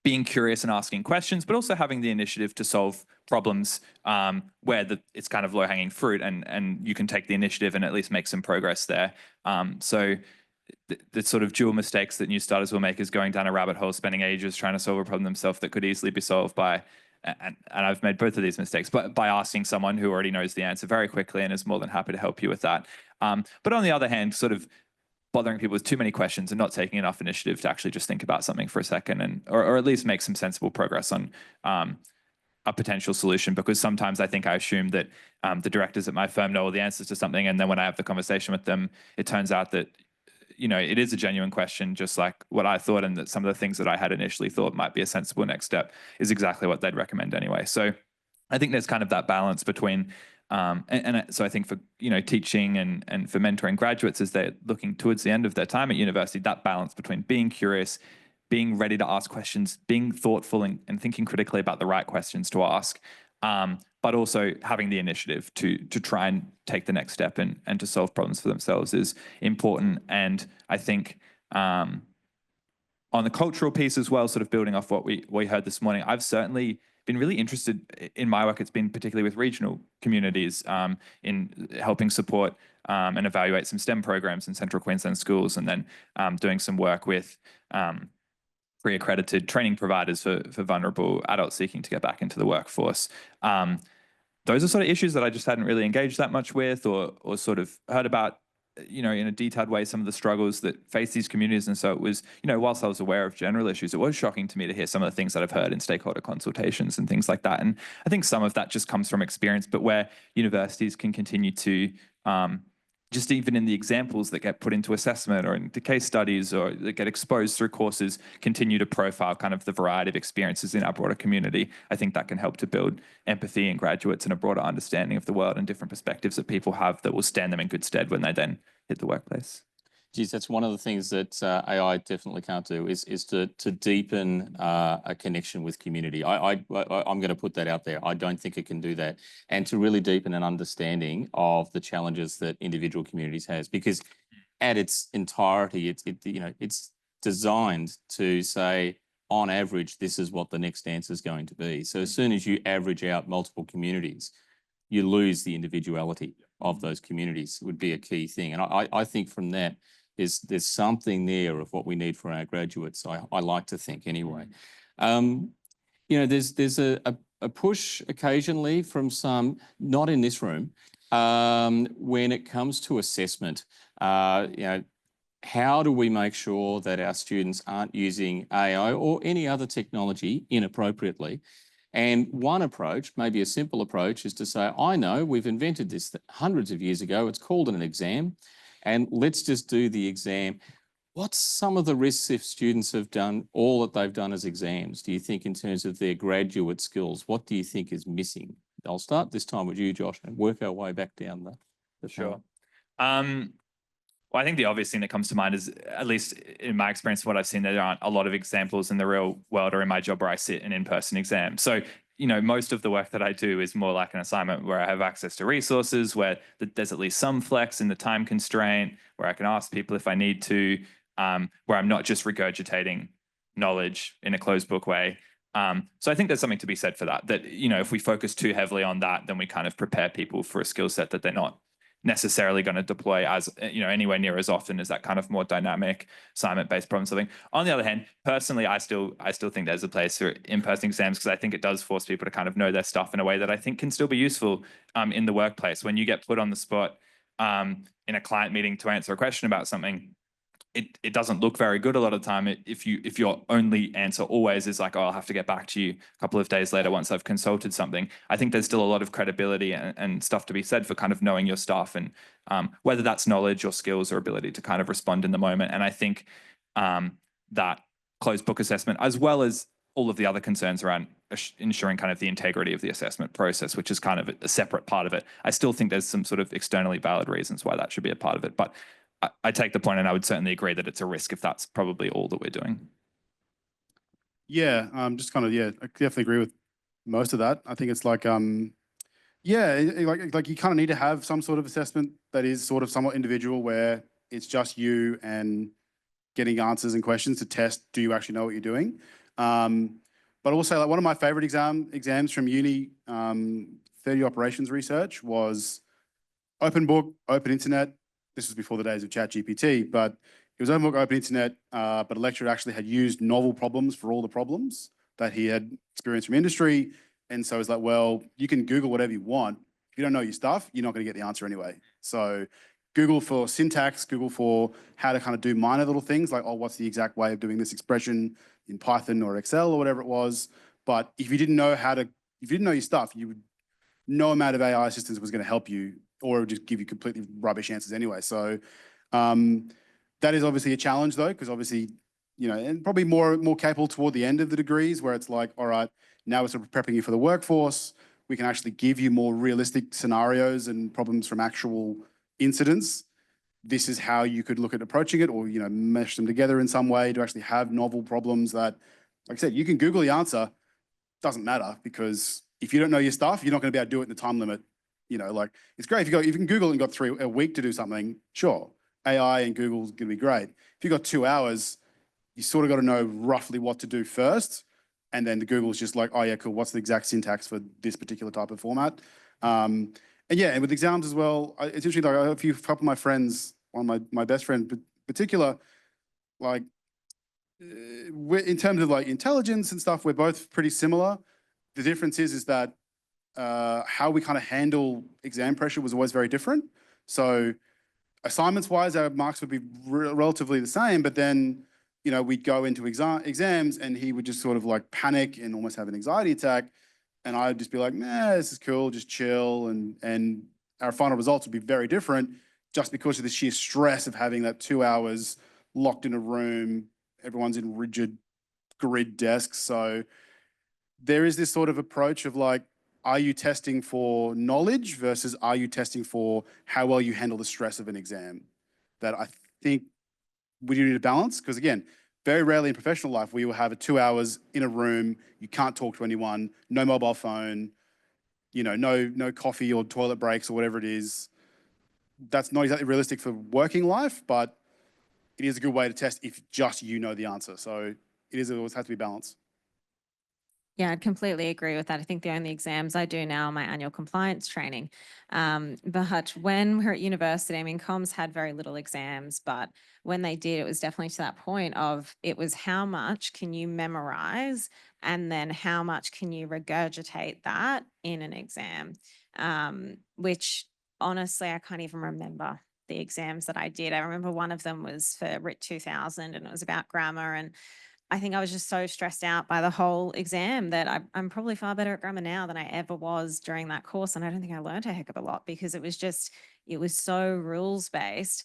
being curious and asking questions, but also having the initiative to solve problems where it's kind of low-hanging fruit, and you can take the initiative and at least make some progress there. So the sort of dual mistakes that new starters will make is going down a rabbit hole, spending ages trying to solve a problem themselves that could easily be solved by, and I've made both of these mistakes, but by asking someone who already knows the answer very quickly and is more than happy to help you with that. But on the other hand, sort of bothering people with too many questions and not taking enough initiative to actually just think about something for a second or at least make some sensible progress on a potential solution. Because sometimes I think I assume that the directors at my firm know all the answers to something, and then when I have the conversation with them, it turns out that, you know, it is a genuine question, just like what I thought, and that some of the things that I had initially thought might be a sensible next step is exactly what they'd recommend anyway. So I think there's kind of that balance between so I think for, you know, teaching and for mentoring graduates as they're looking towards the end of their time at university, that balance between being curious, being ready to ask questions, being thoughtful and thinking critically about the right questions to ask, but also having the initiative to try and take the next step and to solve problems for themselves is important. And I think on the cultural piece as well, sort of building off what we heard this morning, I've certainly been really interested in my work. It's been particularly with regional communities in helping support and evaluate some STEM programs in Central Queensland schools, and then doing some work with pre-accredited training providers for vulnerable adults seeking to get back into the workforce. Those are sort of issues that I just hadn't really engaged that much with or sort of heard about, you know, in a detailed way, some of the struggles that face these communities. And so it was, you know, whilst I was aware of general issues, it was shocking to me to hear some of the things that I've heard in stakeholder consultations and things like that. And I think some of that just comes from experience, but where universities can continue to, just even in the examples that get put into assessment or into case studies or that get exposed through courses, continue to profile kind of the variety of experiences in our broader community. I think that can help to build empathy in graduates and a broader understanding of the world and different perspectives that people have that will stand them in good stead when they then hit the workplace. Geez, that's one of the things that AI definitely can't do is to deepen a connection with community. I'm going to put that out there. I don't think it can do that, and to really deepen an understanding of the challenges that individual communities has, because at its entirety, it's designed to say, on average, this is what the next answer is going to be. So as soon as you average out multiple communities, you lose the individuality of those communities. Would be a key thing, and I think from that, there's something there of what we need for our graduates. I like to think anyway. You know, there's a push occasionally from some, not in this room, when it comes to assessment. You know, how do we make sure that our students aren't using AI or any other technology inappropriately? And one approach, maybe a simple approach, is to say, I know we've invented this hundreds of years ago. It's called an exam, and let's just do the exam. What's some of the risks if students have done all that they've done as exams, do you think, in terms of their graduate skills? What do you think is missing? I'll start this time with you, Josh, and work our way back down the Sure. Well, I think the obvious thing that comes to mind is, at least in my experience, what I've seen, there aren't a lot of examples in the real world or in my job where I sit an in-person exam. So, you know, most of the work that I do is more like an assignment where I have access to resources, where there's at least some flex in the time constraint, where I can ask people if I need to, where I'm not just regurgitating knowledge in a closed book way. So I think there's something to be said for that, you know, if we focus too heavily on that, then we kind of prepare people for a skill set that they're not necessarily going to deploy as, you know, anywhere near as often as that kind of more dynamic assignment-based problem solving. On the other hand, personally, I still think there's a place for in-person exams, because I think it does force people to kind of know their stuff in a way that I think can still be useful in the workplace. When you get put on the spot in a client meeting to answer a question about something, it doesn't look very good a lot of the time if your only answer always is like, oh, I'll have to get back to you a couple of days later once I've consulted something. I think there's still a lot of credibility and stuff to be said for kind of knowing your stuff, and whether that's knowledge or skills or ability to kind of respond in the moment. And I think that closed book assessment, as well as all of the other concerns around ensuring kind of the integrity of the assessment process, which is kind of a separate part of it, I still think there's some sort of externally valid reasons why that should be a part of it. But I take the point, and I would certainly agree that it's a risk if that's probably all that we're doing. Yeah, just kind of, yeah, I definitely agree with most of that. I think it's like, yeah, like you kind of need to have some sort of assessment that is sort of somewhat individual, where it's just you and getting answers and questions to test, do you actually know what you're doing? But also, like, one of my favorite exams from uni, 30 operations research, was open book, open internet. This was before the days of ChatGPT, but it was open book, open internet, but a lecturer actually had used novel problems for all the problems that he had experienced from industry. And so it's like, well, you can Google whatever you want. If you don't know your stuff, you're not going to get the answer anyway. So Google for syntax, Google for how to kind of do minor little things like, oh, what's the exact way of doing this expression in Python or Excel or whatever it was. But if you didn't know if you didn't know your stuff, no amount of AI assistance was going to help you, or it would just give you completely rubbish answers anyway. So that is obviously a challenge, though, because obviously, you know, and probably more capable toward the end of the degrees, where it's like, all right, now we're sort of prepping you for the workforce. We can actually give you more realistic scenarios and problems from actual incidents. This is how you could look at approaching it, or, you know, mesh them together in some way to actually have novel problems that, like I said, you can Google the answer. Doesn't matter, because if you don't know your stuff, you're not going to be able to do it in the time limit. You know, like, it's great if you can Google and got a week to do something, sure. AI and Google's going to be great. If you've got 2 hours, you sort of got to know roughly what to do first. And then the Google's just like, oh yeah, cool, what's the exact syntax for this particular type of format? And yeah, and with exams as well, it's interesting, like, I have a couple of my friends, one of my best friend in particular, like, in terms of like intelligence and stuff, we're both pretty similar. The difference is that how we kind of handle exam pressure was always very different. So assignments wise, our marks would be relatively the same, but then, you know, we'd go into exams and he would just sort of like panic and almost have an anxiety attack. And I'd just be like, nah, this is cool, just chill. And our final results would be very different, just because of the sheer stress of having that 2 hours locked in a room. Everyone's in rigid grid desks. So there is this sort of approach of like, are you testing for knowledge versus are you testing for how well you handle the stress of an exam? That I think we do need to balance, because again, very rarely in professional life we will have 2 hours in a room, you can't talk to anyone, no mobile phone, you know, no coffee or toilet breaks or whatever it is. That's not exactly realistic for working life, but it is a good way to test if just you know the answer. So it always has to be balanced. Yeah, I'd completely agree with that. I think the only exams I do now are my annual compliance training. But when we're at university, I mean, comms had very little exams, but when they did, it was definitely to that point of, it was how much can you memorize and then how much can you regurgitate that in an exam, which honestly, I can't even remember the exams that I did. I remember one of them was for RIT 2000 and it was about grammar. And I think I was just so stressed out by the whole exam that I'm probably far better at grammar now than I ever was during that course. And I don't think I learned a heck of a lot because it was so rules based,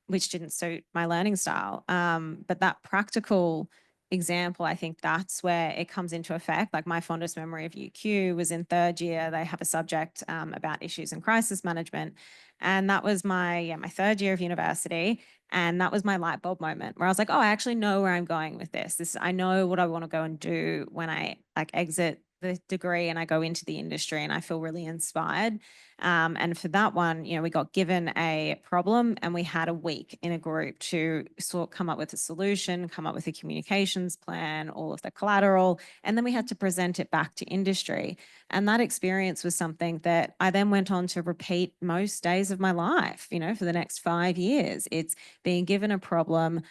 which didn't suit my learning style. But that practical example, I think that's where it comes into effect. Like my fondest memory of UQ was in third year. They have a subject about issues in crisis management. And that was my third year of university. And that was my light bulb moment where I was like, oh, I actually know where I'm going with this. I know what I want to go and do when I exit the degree and I go into the industry, and I feel really inspired. And for that one, we got given a problem and we had a week in a group to come up with a solution, come up with a communications plan, all of the collateral, and then we had to present it back to industry. And that experience was something that I then went on to repeat most days of my life, for the next 5 years. It's being given a problem,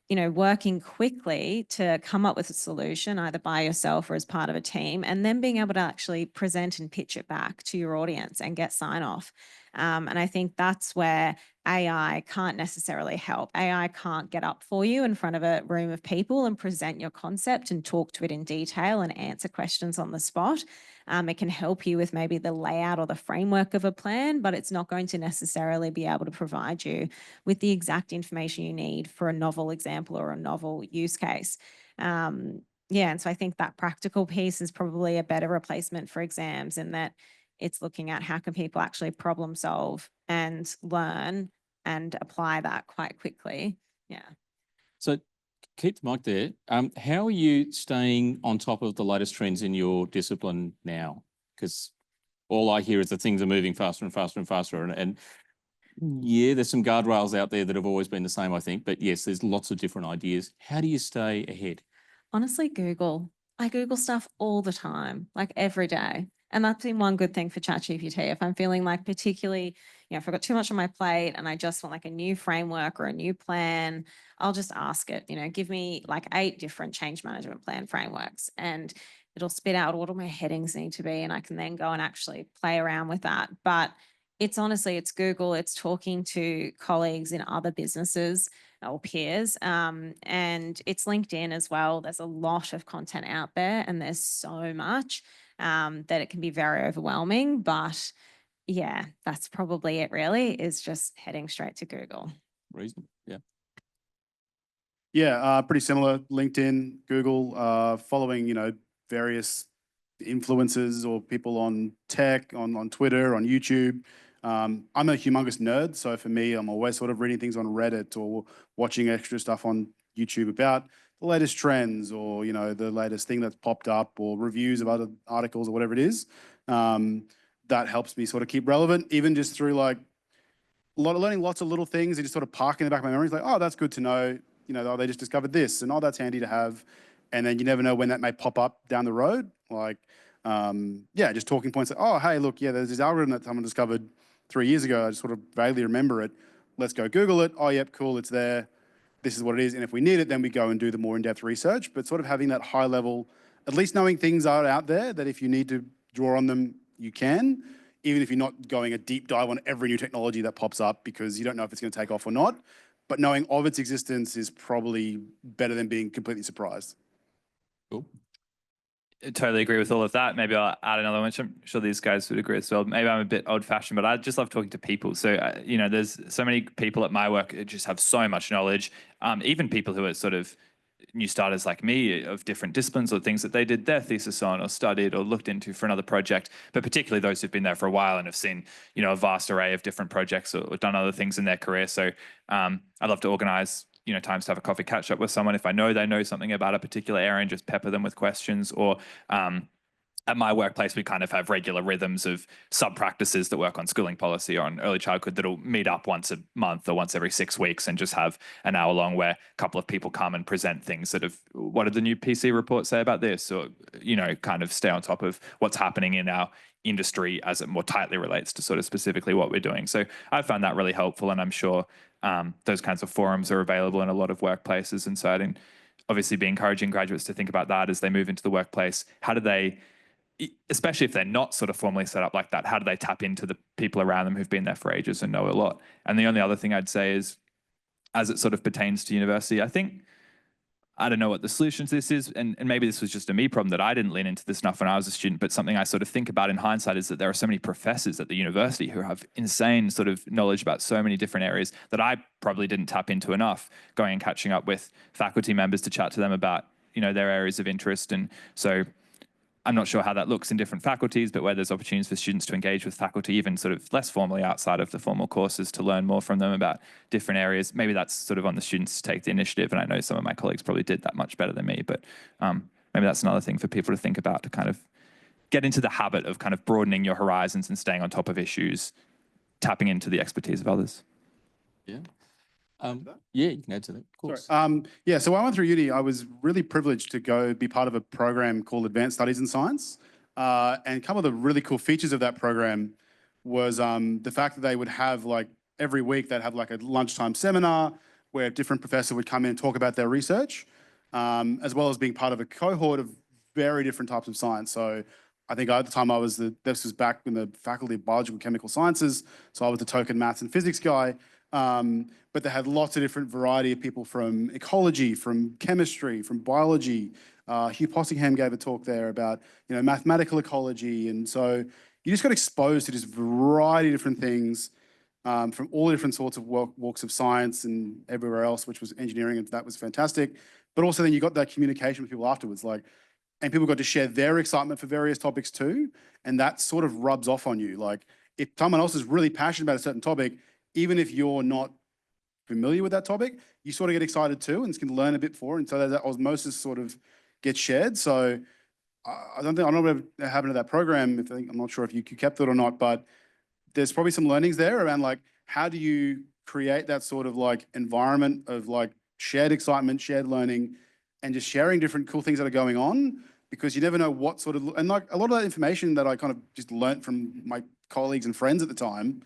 working quickly to come up with a solution, either by yourself or as part of a team, and then being able to actually present and pitch it back to your audience and get sign off. And I think that's where AI can't necessarily help. AI can't get up for you in front of a room of people and present your concept and talk to it in detail and answer questions on the spot. It can help you with maybe the layout or the framework of a plan, but it's not going to necessarily be able to provide you with the exact information you need for a novel example or a novel use case. And so I think that practical piece is probably a better replacement for exams, in that it's looking at how can people actually problem solve and learn and apply that quite quickly. Yeah. So keep the mic there. How are you staying on top of the latest trends in your discipline now? Because all I hear is that things are moving faster and faster and faster. And yeah, there's some guardrails out there that have always been the same, I think. But yes, there's lots of different ideas. How do you stay ahead? Honestly, Google. I Google stuff all the time, like every day. And that's been one good thing for ChatGPT. If I'm feeling like particularly, if I've got too much on my plate and I just want like a new framework or a new plan, I'll just ask it, give me like 8 different change management plan frameworks, and it'll spit out what all my headings need to be. And I can then go and actually play around with that. But it's Google, it's talking to colleagues in other businesses or peers, and it's LinkedIn as well. There's a lot of content out there and there's so much that it can be very overwhelming. But yeah, that's probably it really, is just heading straight to Google. Reasonable, yeah. Yeah, pretty similar. LinkedIn, Google, following, various influencers or people on tech, on Twitter, on YouTube. I'm a humongous nerd, so for me, I'm always sort of reading things on Reddit or watching extra stuff on YouTube about the latest trends or, the latest thing that's popped up or reviews of other articles or whatever it is. That helps me sort of keep relevant, even just through like learning lots of little things that just sort of park in the back of my memory. It's like, oh, that's good to know. Oh, they just discovered this, and oh, that's handy to have. And then you never know when that may pop up down the road. Like, just talking points like, oh, hey, look, there's this algorithm that someone discovered 3 years ago. I just sort of vaguely remember it. Let's go Google it. Oh, yep, cool, it's there. This is what it is. And if we need it, then we go and do the more in-depth research. But sort of having that high level, at least knowing things are out there, that if you need to draw on them, you can, even if you're not going a deep dive on every new technology that pops up because you don't know if it's going to take off or not. But knowing of its existence is probably better than being completely surprised. Cool. I totally agree with all of that. Maybe I'll add another one, which I'm sure these guys would agree as well. Maybe I'm a bit old-fashioned, but I just love talking to people. So, there's so many people at my work that just have so much knowledge. Even people who are sort of new starters like me of different disciplines or things that they did their thesis on or studied or looked into for another project, but particularly those who've been there for a while and have seen, a vast array of different projects or done other things in their career. So I'd love to organize times to have a coffee catch up with someone if I know they know something about a particular area and just pepper them with questions. Or at my workplace, we kind of have regular rhythms of sub-practices that work on schooling policy or on early childhood that'll meet up once a month or once every 6 weeks and just have an hour long where a couple of people come and present things that have, what did the new PC report say about this? Or, kind of stay on top of what's happening in our industry as it more tightly relates to sort of specifically what we're doing. So I found that really helpful, and I'm sure those kinds of forums are available in a lot of workplaces. And so I'd obviously be encouraging graduates to think about that as they move into the workplace. How do they especially if they're not sort of formally set up like that, how do they tap into the people around them who've been there for ages and know a lot? And the only other thing I'd say is, as it sort of pertains to university, I don't know what the solution to this is, and maybe this was just a me problem that I didn't lean into this enough when I was a student, but something I sort of think about in hindsight is that there are so many professors at the university who have insane sort of knowledge about so many different areas that I probably didn't tap into enough, going and catching up with faculty members to chat to them about, their areas of interest. And so I'm not sure how that looks in different faculties, but where there's opportunities for students to engage with faculty, even sort of less formally outside of the formal courses, to learn more from them about different areas. Maybe that's sort of on the students to take the initiative. And I know some of my colleagues probably did that much better than me, but maybe that's another thing for people to think about, to kind of get into the habit of kind of broadening your horizons and staying on top of issues, tapping into the expertise of others. Yeah. Yeah, you can add to that, of course. Yeah, so when I went through uni, I was really privileged to go be part of a program called Advanced Studies in Science. And a couple of the really cool features of that program was the fact that they would have, like, every week they'd have like a lunchtime seminar where a different professor would come in and talk about their research, as well as being part of a cohort of very different types of science. So I think at the time this was back in the Faculty of Biological and Chemical Sciences, so I was the token maths and physics guy. But they had lots of different variety of people from ecology, from chemistry, from biology. Hugh Possingham gave a talk there about, mathematical ecology. And so you just got exposed to this variety of different things from all different sorts of walks of science and everywhere else, which was engineering, and that was fantastic. But also then you got that communication with people afterwards, and people got to share their excitement for various topics too. And that sort of rubs off on you. Like, if someone else is really passionate about a certain topic, even if you're not familiar with that topic, you sort of get excited too and can learn a bit more. And so that osmosis sort of gets shared. So I don't know what happened to that program. I'm not sure if you kept it or not, but there's probably some learnings there around, like, how do you create that sort of like environment of like shared excitement, shared learning, and just sharing different cool things that are going on, because you never know what sort of, and like a lot of that information that I kind of just learned from my colleagues and friends at the time,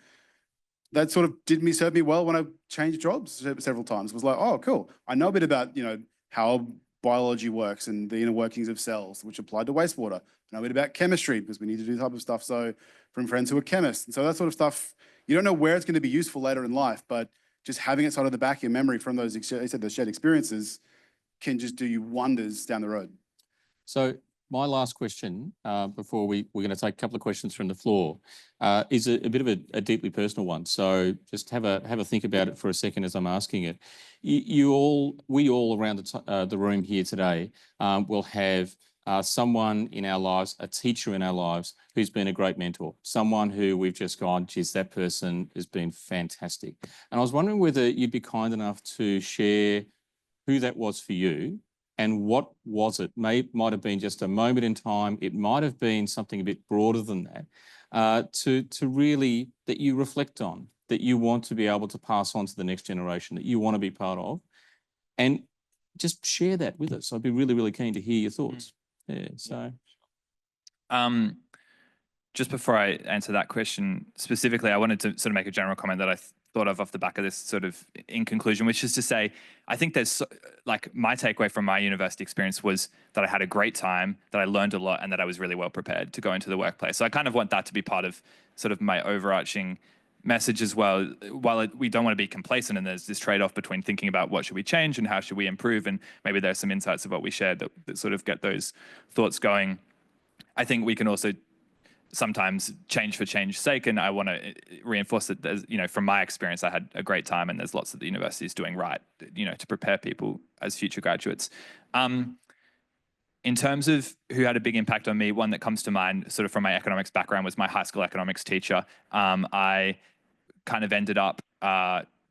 that sort of served me well when I changed jobs several times. It was like, oh, cool. I know a bit about, how biology works and the inner workings of cells, which applied to wastewater. I know a bit about chemistry because we need to do this type of stuff. So from friends who are chemists. And so that sort of stuff, you don't know where it's going to be useful later in life, but just having it sort of the back of your memory from those shared experiences can just do you wonders down the road. So my last question, before we're going to take a couple of questions from the floor, is a bit of a deeply personal one. So just have a think about it for a second as I'm asking it. We all around the room here today will have someone in our lives, a teacher in our lives who's been a great mentor, someone who we've just gone, geez, that person has been fantastic. And I was wondering whether you'd be kind enough to share who that was for you. And what was it? Might have been just a moment in time. It might have been something a bit broader than that, to really, that you reflect on, that you want to be able to pass on to the next generation, that you want to be part of. And just share that with us. I'd be really, really keen to hear your thoughts. Yeah, so. Just before I answer that question specifically, I wanted to sort of make a general comment that I thought of off the back of this sort of in conclusion, which is to say, I think there's like my takeaway from my university experience was that I had a great time, that I learned a lot, and that I was really well prepared to go into the workplace. So I kind of want that to be part of sort of my overarching message as well. While we don't want to be complacent, and there's this trade-off between thinking about what should we change and how should we improve, and maybe there's some insights of what we shared that sort of get those thoughts going. I think we can also sometimes change for change's sake, and I want to reinforce that there's, from my experience, I had a great time, and there's lots that the university is doing right, to prepare people as future graduates. In terms of who had a big impact on me, one that comes to mind sort of from my economics background was my high school economics teacher. I kind of ended up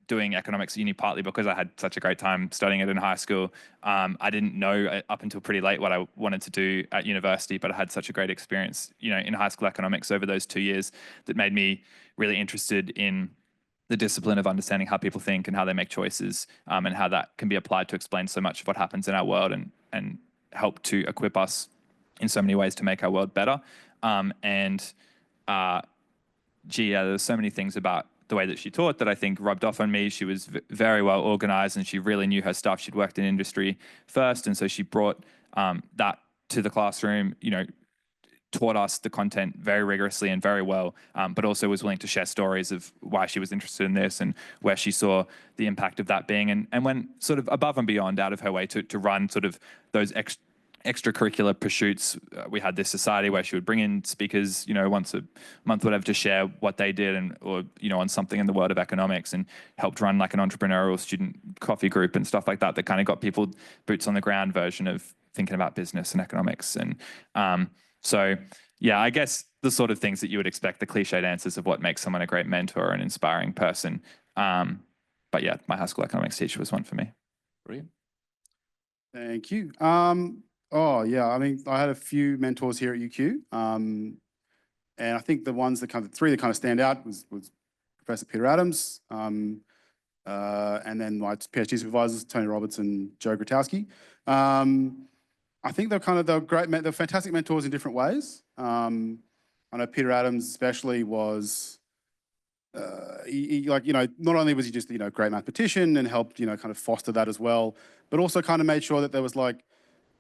doing economics at uni partly because I had such a great time studying it in high school. I didn't know up until pretty late what I wanted to do at university, but I had such a great experience, in high school economics over those 2 years that made me really interested in the discipline of understanding how people think and how they make choices, and how that can be applied to explain so much of what happens in our world and help to equip us in so many ways to make our world better. There's so many things about the way that she taught that I think rubbed off on me. She was very well organized, and she really knew her stuff. She'd worked in industry first, and so she brought that to the classroom, taught us the content very rigorously and very well, but also was willing to share stories of why she was interested in this and where she saw the impact of that being, and went sort of above and beyond out of her way to run sort of those extracurricular pursuits. We had this society where she would bring in speakers, once a month, whatever, to share what they did or on something in the world of economics, and helped run like an entrepreneurial student coffee group and stuff like that kind of got people boots on the ground version of thinking about business and economics. And so, yeah, I guess the sort of things that you would expect, the cliched answers of what makes someone a great mentor and inspiring person. But yeah, my high school economics teacher was one for me. Brilliant. Thank you. Oh yeah, I mean, I had a few mentors here at UQ, and I think the ones that three that kind of stand out was Professor Peter Adams, and then my PhD supervisors, Tony Roberts and Joe Grotowski. I think they're great, they're fantastic mentors in different ways. I know Peter Adams especially was, not only was he just, a great mathematician and helped, kind of foster that as well, but also kind of made sure that there was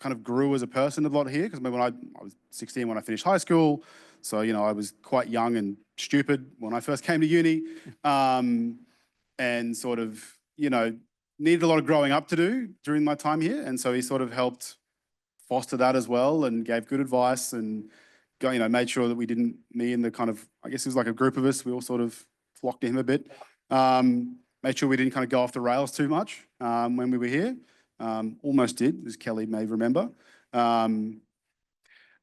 kind of grew as a person a lot here. Because when I was 16 when I finished high school, so, I was quite young and stupid when I first came to uni, and sort of, needed a lot of growing up to do during my time here. And so he sort of helped foster that as well and gave good advice and, made sure that me and the kind of, I guess it was like a group of us, we all sort of flocked to him a bit. Made sure we didn't kind of go off the rails too much when we were here. Almost did, as Kelly may remember. Yeah,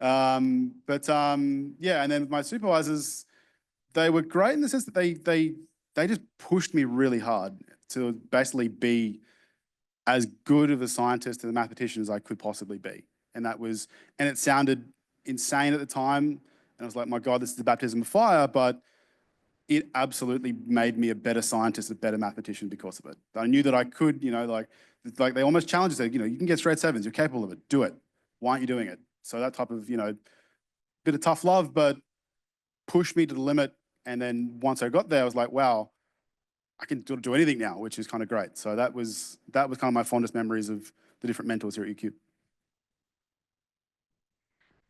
and then my supervisors, they were great in the sense that they just pushed me really hard to basically be as good of a scientist and a mathematician as I could possibly be. And it sounded insane at the time. And I was like, my God, this is the baptism of fire, but it absolutely made me a better scientist, a better mathematician because of it. I knew that I could, like they almost challenged us, you can get straight sevens, you're capable of it, do it. Why aren't you doing it? So that type of, bit of tough love, but pushed me to the limit. And then once I got there, I was like, wow, I can do anything now, which is kind of great. So that was kind of my fondest memories of the different mentors here at UQ.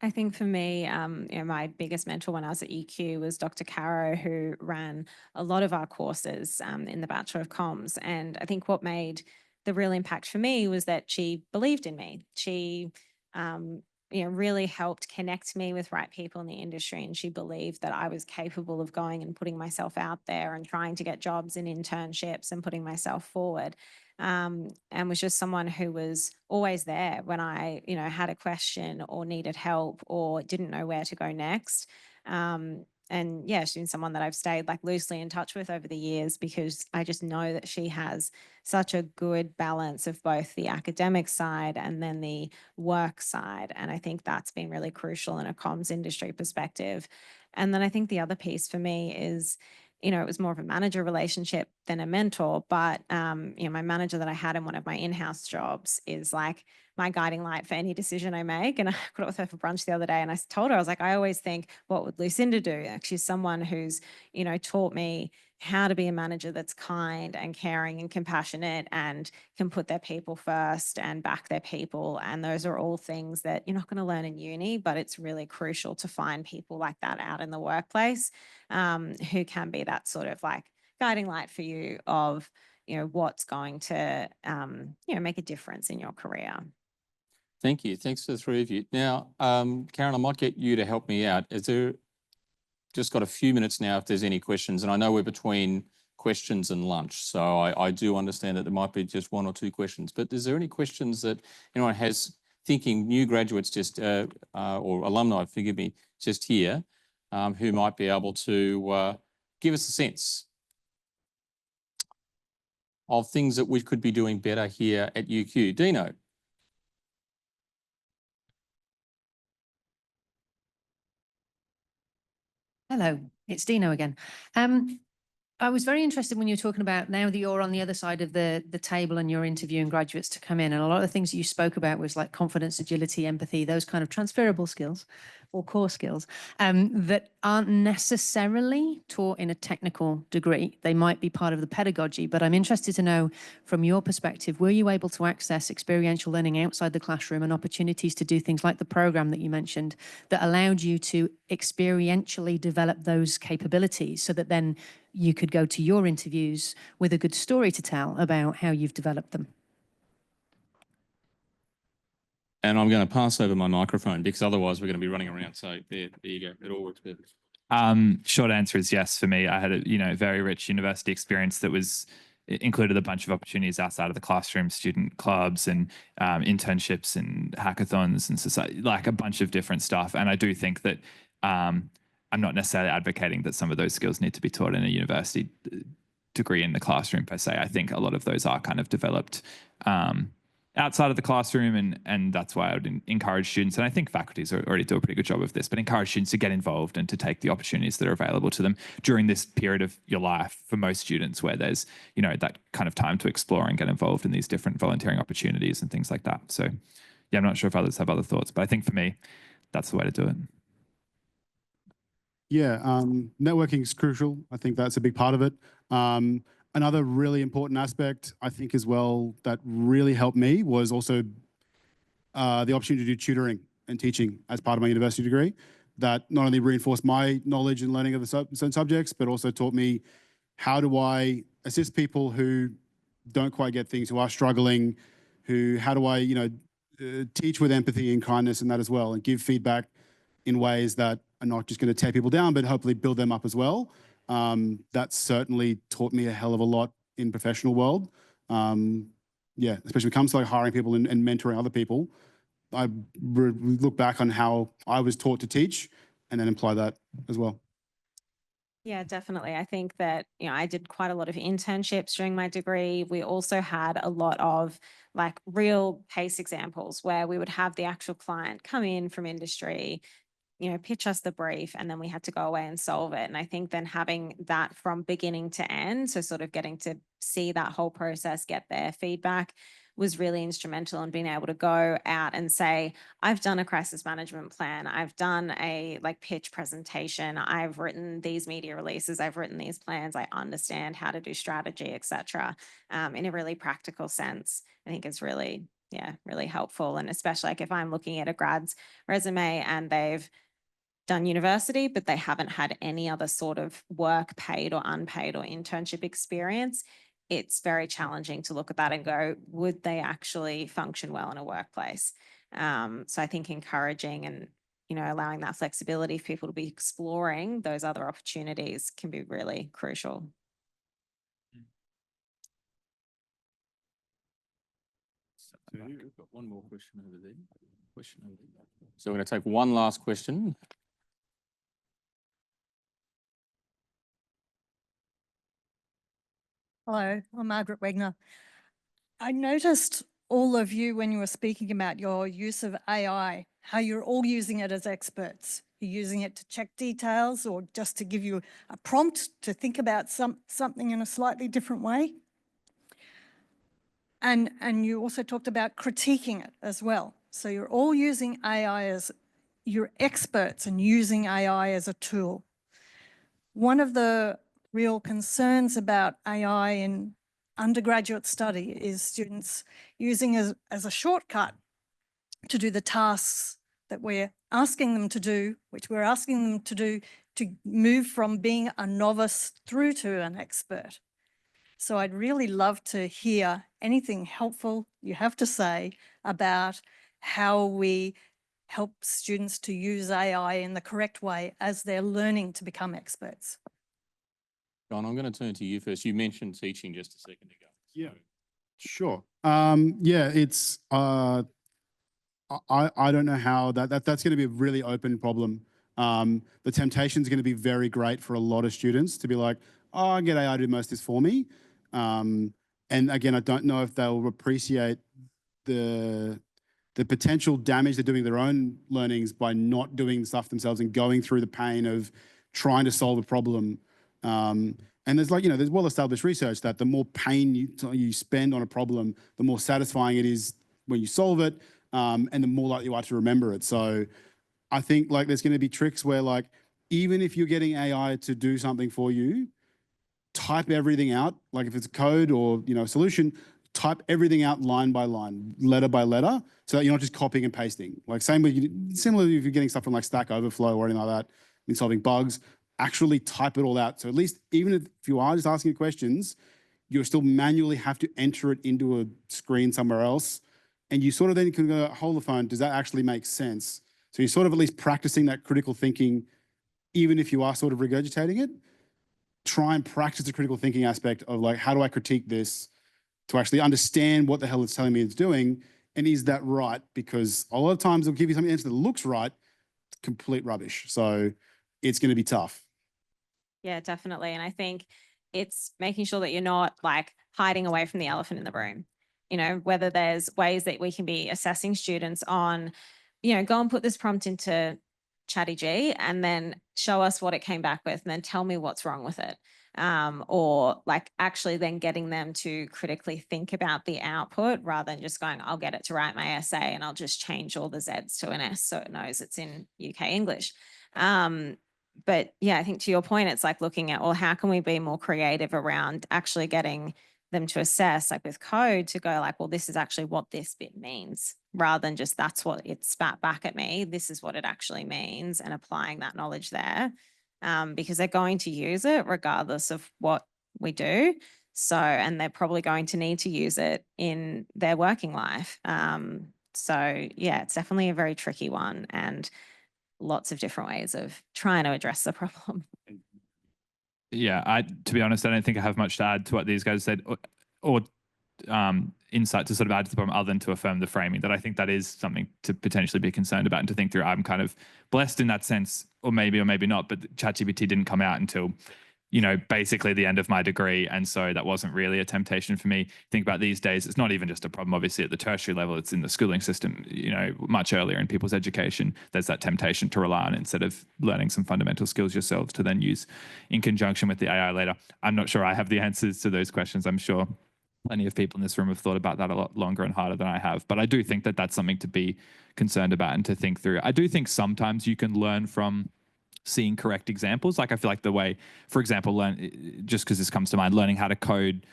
I think for me, my biggest mentor when I was at EQ was Dr. Caro, who ran a lot of our courses in the Bachelor of Comms. And I think what made the real impact for me was that she believed in me. She, really helped connect me with right people in the industry. And she believed that I was capable of going and putting myself out there and trying to get jobs and internships and putting myself forward. And was just someone who was always there when I, had a question or needed help or didn't know where to go next. And yeah, she's been someone that I've stayed loosely in touch with over the years because I just know that she has such a good balance of both the academic side and then the work side. And I think that's been really crucial in a comms industry perspective. And then I think the other piece for me is, it was more of a manager relationship than a mentor, but, my manager that I had in one of my in-house jobs is my guiding light for any decision I make. And I caught up with her for brunch the other day and I told her, I was like, I always think, what would Lucinda do? She's someone who's, taught me how to be a manager that's kind and caring and compassionate and can put their people first and back their people. And those are all things that you're not going to learn in uni, but it's really crucial to find people like that out in the workplace, who can be that sort of guiding light for you of, what's going to, make a difference in your career. Thank you. Thanks to the three of you. Now, Karen, I might get you to help me out. Just got a few minutes now if there's any questions, and I know we're between questions and lunch, so I do understand that there might be just one or two questions, but is there any questions that anyone has, thinking new graduates just, or alumni, forgive me, just here, who might be able to give us a sense of things that we could be doing better here at UQ? Dino. Hello, it's Dino again. I was very interested when you were talking about now that you're on the other side of the table and you're interviewing graduates to come in, and a lot of the things you spoke about was like confidence, agility, empathy, those kind of transferable skills. or core skills that aren't necessarily taught in a technical degree. They might be part of the pedagogy, but I'm interested to know from your perspective, were you able to access experiential learning outside the classroom and opportunities to do things like the program that you mentioned that allowed you to experientially develop those capabilities so that then you could go to your interviews with a good story to tell about how you've developed them? And I'm going to pass over my microphone because otherwise we're going to be running around. So there you go. It all works perfect. Short answer is yes for me. I had a very rich university experience that included a bunch of opportunities outside of the classroom, student clubs and internships and hackathons and society, like a bunch of different stuff. And I do think that I'm not necessarily advocating that some of those skills need to be taught in a university degree in the classroom per se. I think a lot of those are kind of developed outside of the classroom, and that's why I would encourage students, and I think faculties already do a pretty good job of this, but encourage students to get involved and to take the opportunities that are available to them during this period of your life for most students where there's, that kind of time to explore and get involved in these different volunteering opportunities and things like that. So yeah, I'm not sure if others have other thoughts, but I think for me, that's the way to do it. Yeah, networking is crucial. I think that's a big part of it. Another really important aspect, I think, as well, that really helped me was also the opportunity to do tutoring and teaching as part of my university degree. That not only reinforced my knowledge and learning of the certain subjects, but also taught me how do I assist people who don't quite get things, who are struggling, how do I, teach with empathy and kindness and that as well, and give feedback in ways that are not just going to tear people down, but hopefully build them up as well. That certainly taught me a hell of a lot in professional world. Yeah, especially when it comes to like hiring people and mentoring other people. I look back on how I was taught to teach and then apply that as well. Yeah, definitely. I think that, I did quite a lot of internships during my degree. We also had a lot of like real case examples where we would have the actual client come in from industry, pitch us the brief, and then we had to go away and solve it. And I think then having that from beginning to end, so sort of getting to see that whole process, get their feedback, was really instrumental in being able to go out and say, I've done a crisis management plan, I've done a pitch presentation, I've written these media releases, I've written these plans, I understand how to do strategy, etc. In a really practical sense. I think it's really helpful. And especially if I'm looking at a grad's resume and they've done university, but they haven't had any other sort of work, paid or unpaid or internship experience, it's very challenging to look at that and go, would they actually function well in a workplace? So I think encouraging and, allowing that flexibility for people to be exploring those other opportunities can be really crucial. We've got one more question over there. So we're going to take one last question. Hello, I'm Margaret Wegner. I noticed all of you when you were speaking about your use of AI, how you're all using it as experts. You're using it to check details or just to give you a prompt to think about something in a slightly different way. And you also talked about critiquing it as well. So you're all using AI as, you're experts and using AI as a tool. One of the real concerns about AI in undergraduate study is students using it as a shortcut to do the tasks that we're asking them to do, which we're asking them to do to move from being a novice through to an expert. So I'd really love to hear anything helpful you have to say about how we help students to use AI in the correct way as they're learning to become experts. John, I'm going to turn to you first. You mentioned teaching just a second ago. Yeah, sure. Yeah, it's I don't know how that's going to be a really open problem. The temptation is going to be very great for a lot of students to be like, oh, I get AI to do most of this for me. And again, I don't know if they'll appreciate the potential damage they're doing their own learnings by not doing stuff themselves and going through the pain of trying to solve a problem. And there's there's well-established research that the more pain you spend on a problem, the more satisfying it is when you solve it, and the more likely you are to remember it. So I think like there's going to be tricks where like, even if you're getting AI to do something for you, type everything out. Like if it's a code or, you know, a solution, type everything out line by line, letter by letter, so that you're not just copying and pasting. Like same with, similarly if you're getting stuff from like Stack Overflow or anything like that, in solving bugs, actually type it all out. So at least even if you are just asking questions, you still manually have to enter it into a screen somewhere else. And you sort of then can go, hold the phone, does that actually make sense? So you're sort of at least practicing that critical thinking, even if you are sort of regurgitating it. Try and practice the critical thinking aspect of like, how do I critique this to actually understand what the hell it's telling me it's doing? And is that right? Because a lot of times it'll give you something answer that looks right, it's complete rubbish. So it's going to be tough. Yeah, definitely. And I think it's making sure that you're not like hiding away from the elephant in the room. You know, whether there's ways that we can be assessing students on, you know, go and put this prompt into ChatGPT and then show us what it came back with and then tell me what's wrong with it. Or like actually then getting them to critically think about the output rather than just going, I'll get it to write my essay and I'll just change all the Z's to an S so it knows it's in UK English. But yeah, I think to your point, it's like looking at, well, how can we be more creative around actually getting them to assess, like with code, to go like, well, this is actually what this bit means, rather than just that's what it spat back at me. This is what it actually means, and applying that knowledge there, because they're going to use it regardless of what we do. So, and they're probably going to need to use it in their working life. So yeah, it's definitely a very tricky one, and lots of different ways of trying to address the problem. Yeah, to be honest, I don't think I have much to add to what these guys said, or insight to sort of add to the problem other than to affirm the framing, that I think that is something to potentially be concerned about and to think through. I'm kind of blessed in that sense, or maybe not, but ChatGPT didn't come out until, you know, basically the end of my degree. And so that wasn't really a temptation for me. Think about these days, it's not even just a problem, obviously, at the tertiary level, it's in the schooling system, you know, much earlier in people's education. There's that temptation to rely on, instead of learning some fundamental skills yourselves, to then use in conjunction with the AI later. I'm not sure I have the answers to those questions. I'm sure plenty of people in this room have thought about that a lot longer and harder than I have. But I do think that that's something to be concerned about and to think through. I do think sometimes you can learn from seeing correct examples. Like I feel like the way, for example, just because this comes to mind, learning how to code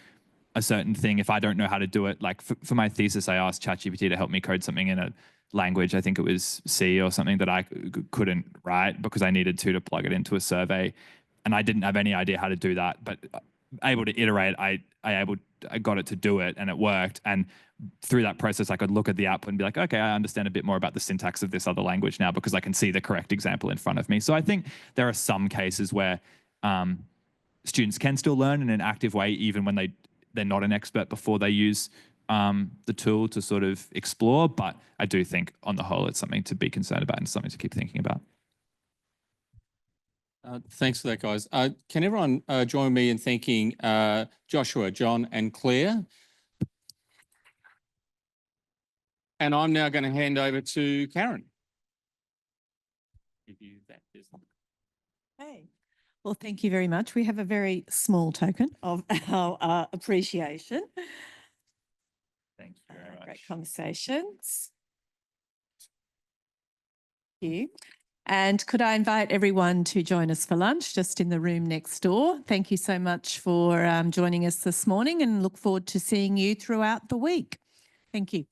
a certain thing, if I don't know how to do it, like for my thesis, I asked ChatGPT to help me code something in a language, I think it was C or something, that I couldn't write because I needed to plug it into a survey. And I didn't have any idea how to do that, but able to iterate, I got it to do it, and it worked. And through that process, I could look at the output and be like, okay, I understand a bit more about the syntax of this other language now because I can see the correct example in front of me. So I think there are some cases where students can still learn in an active way, even when they're not an expert before they use the tool to sort of explore. But I do think on the whole, it's something to be concerned about and something to keep thinking about. Thanks for that, guys. Can everyone join me in thanking Joshua, John, and Claire? And I'm now going to hand over to Karen. Give you that business. Hey. Well, thank you very much. We have a very small token of our appreciation. Thank you very much. Great conversations. Thank you. And could I invite everyone to join us for lunch just in the room next door? Thank you so much for joining us this morning, and look forward to seeing you throughout the week. Thank you.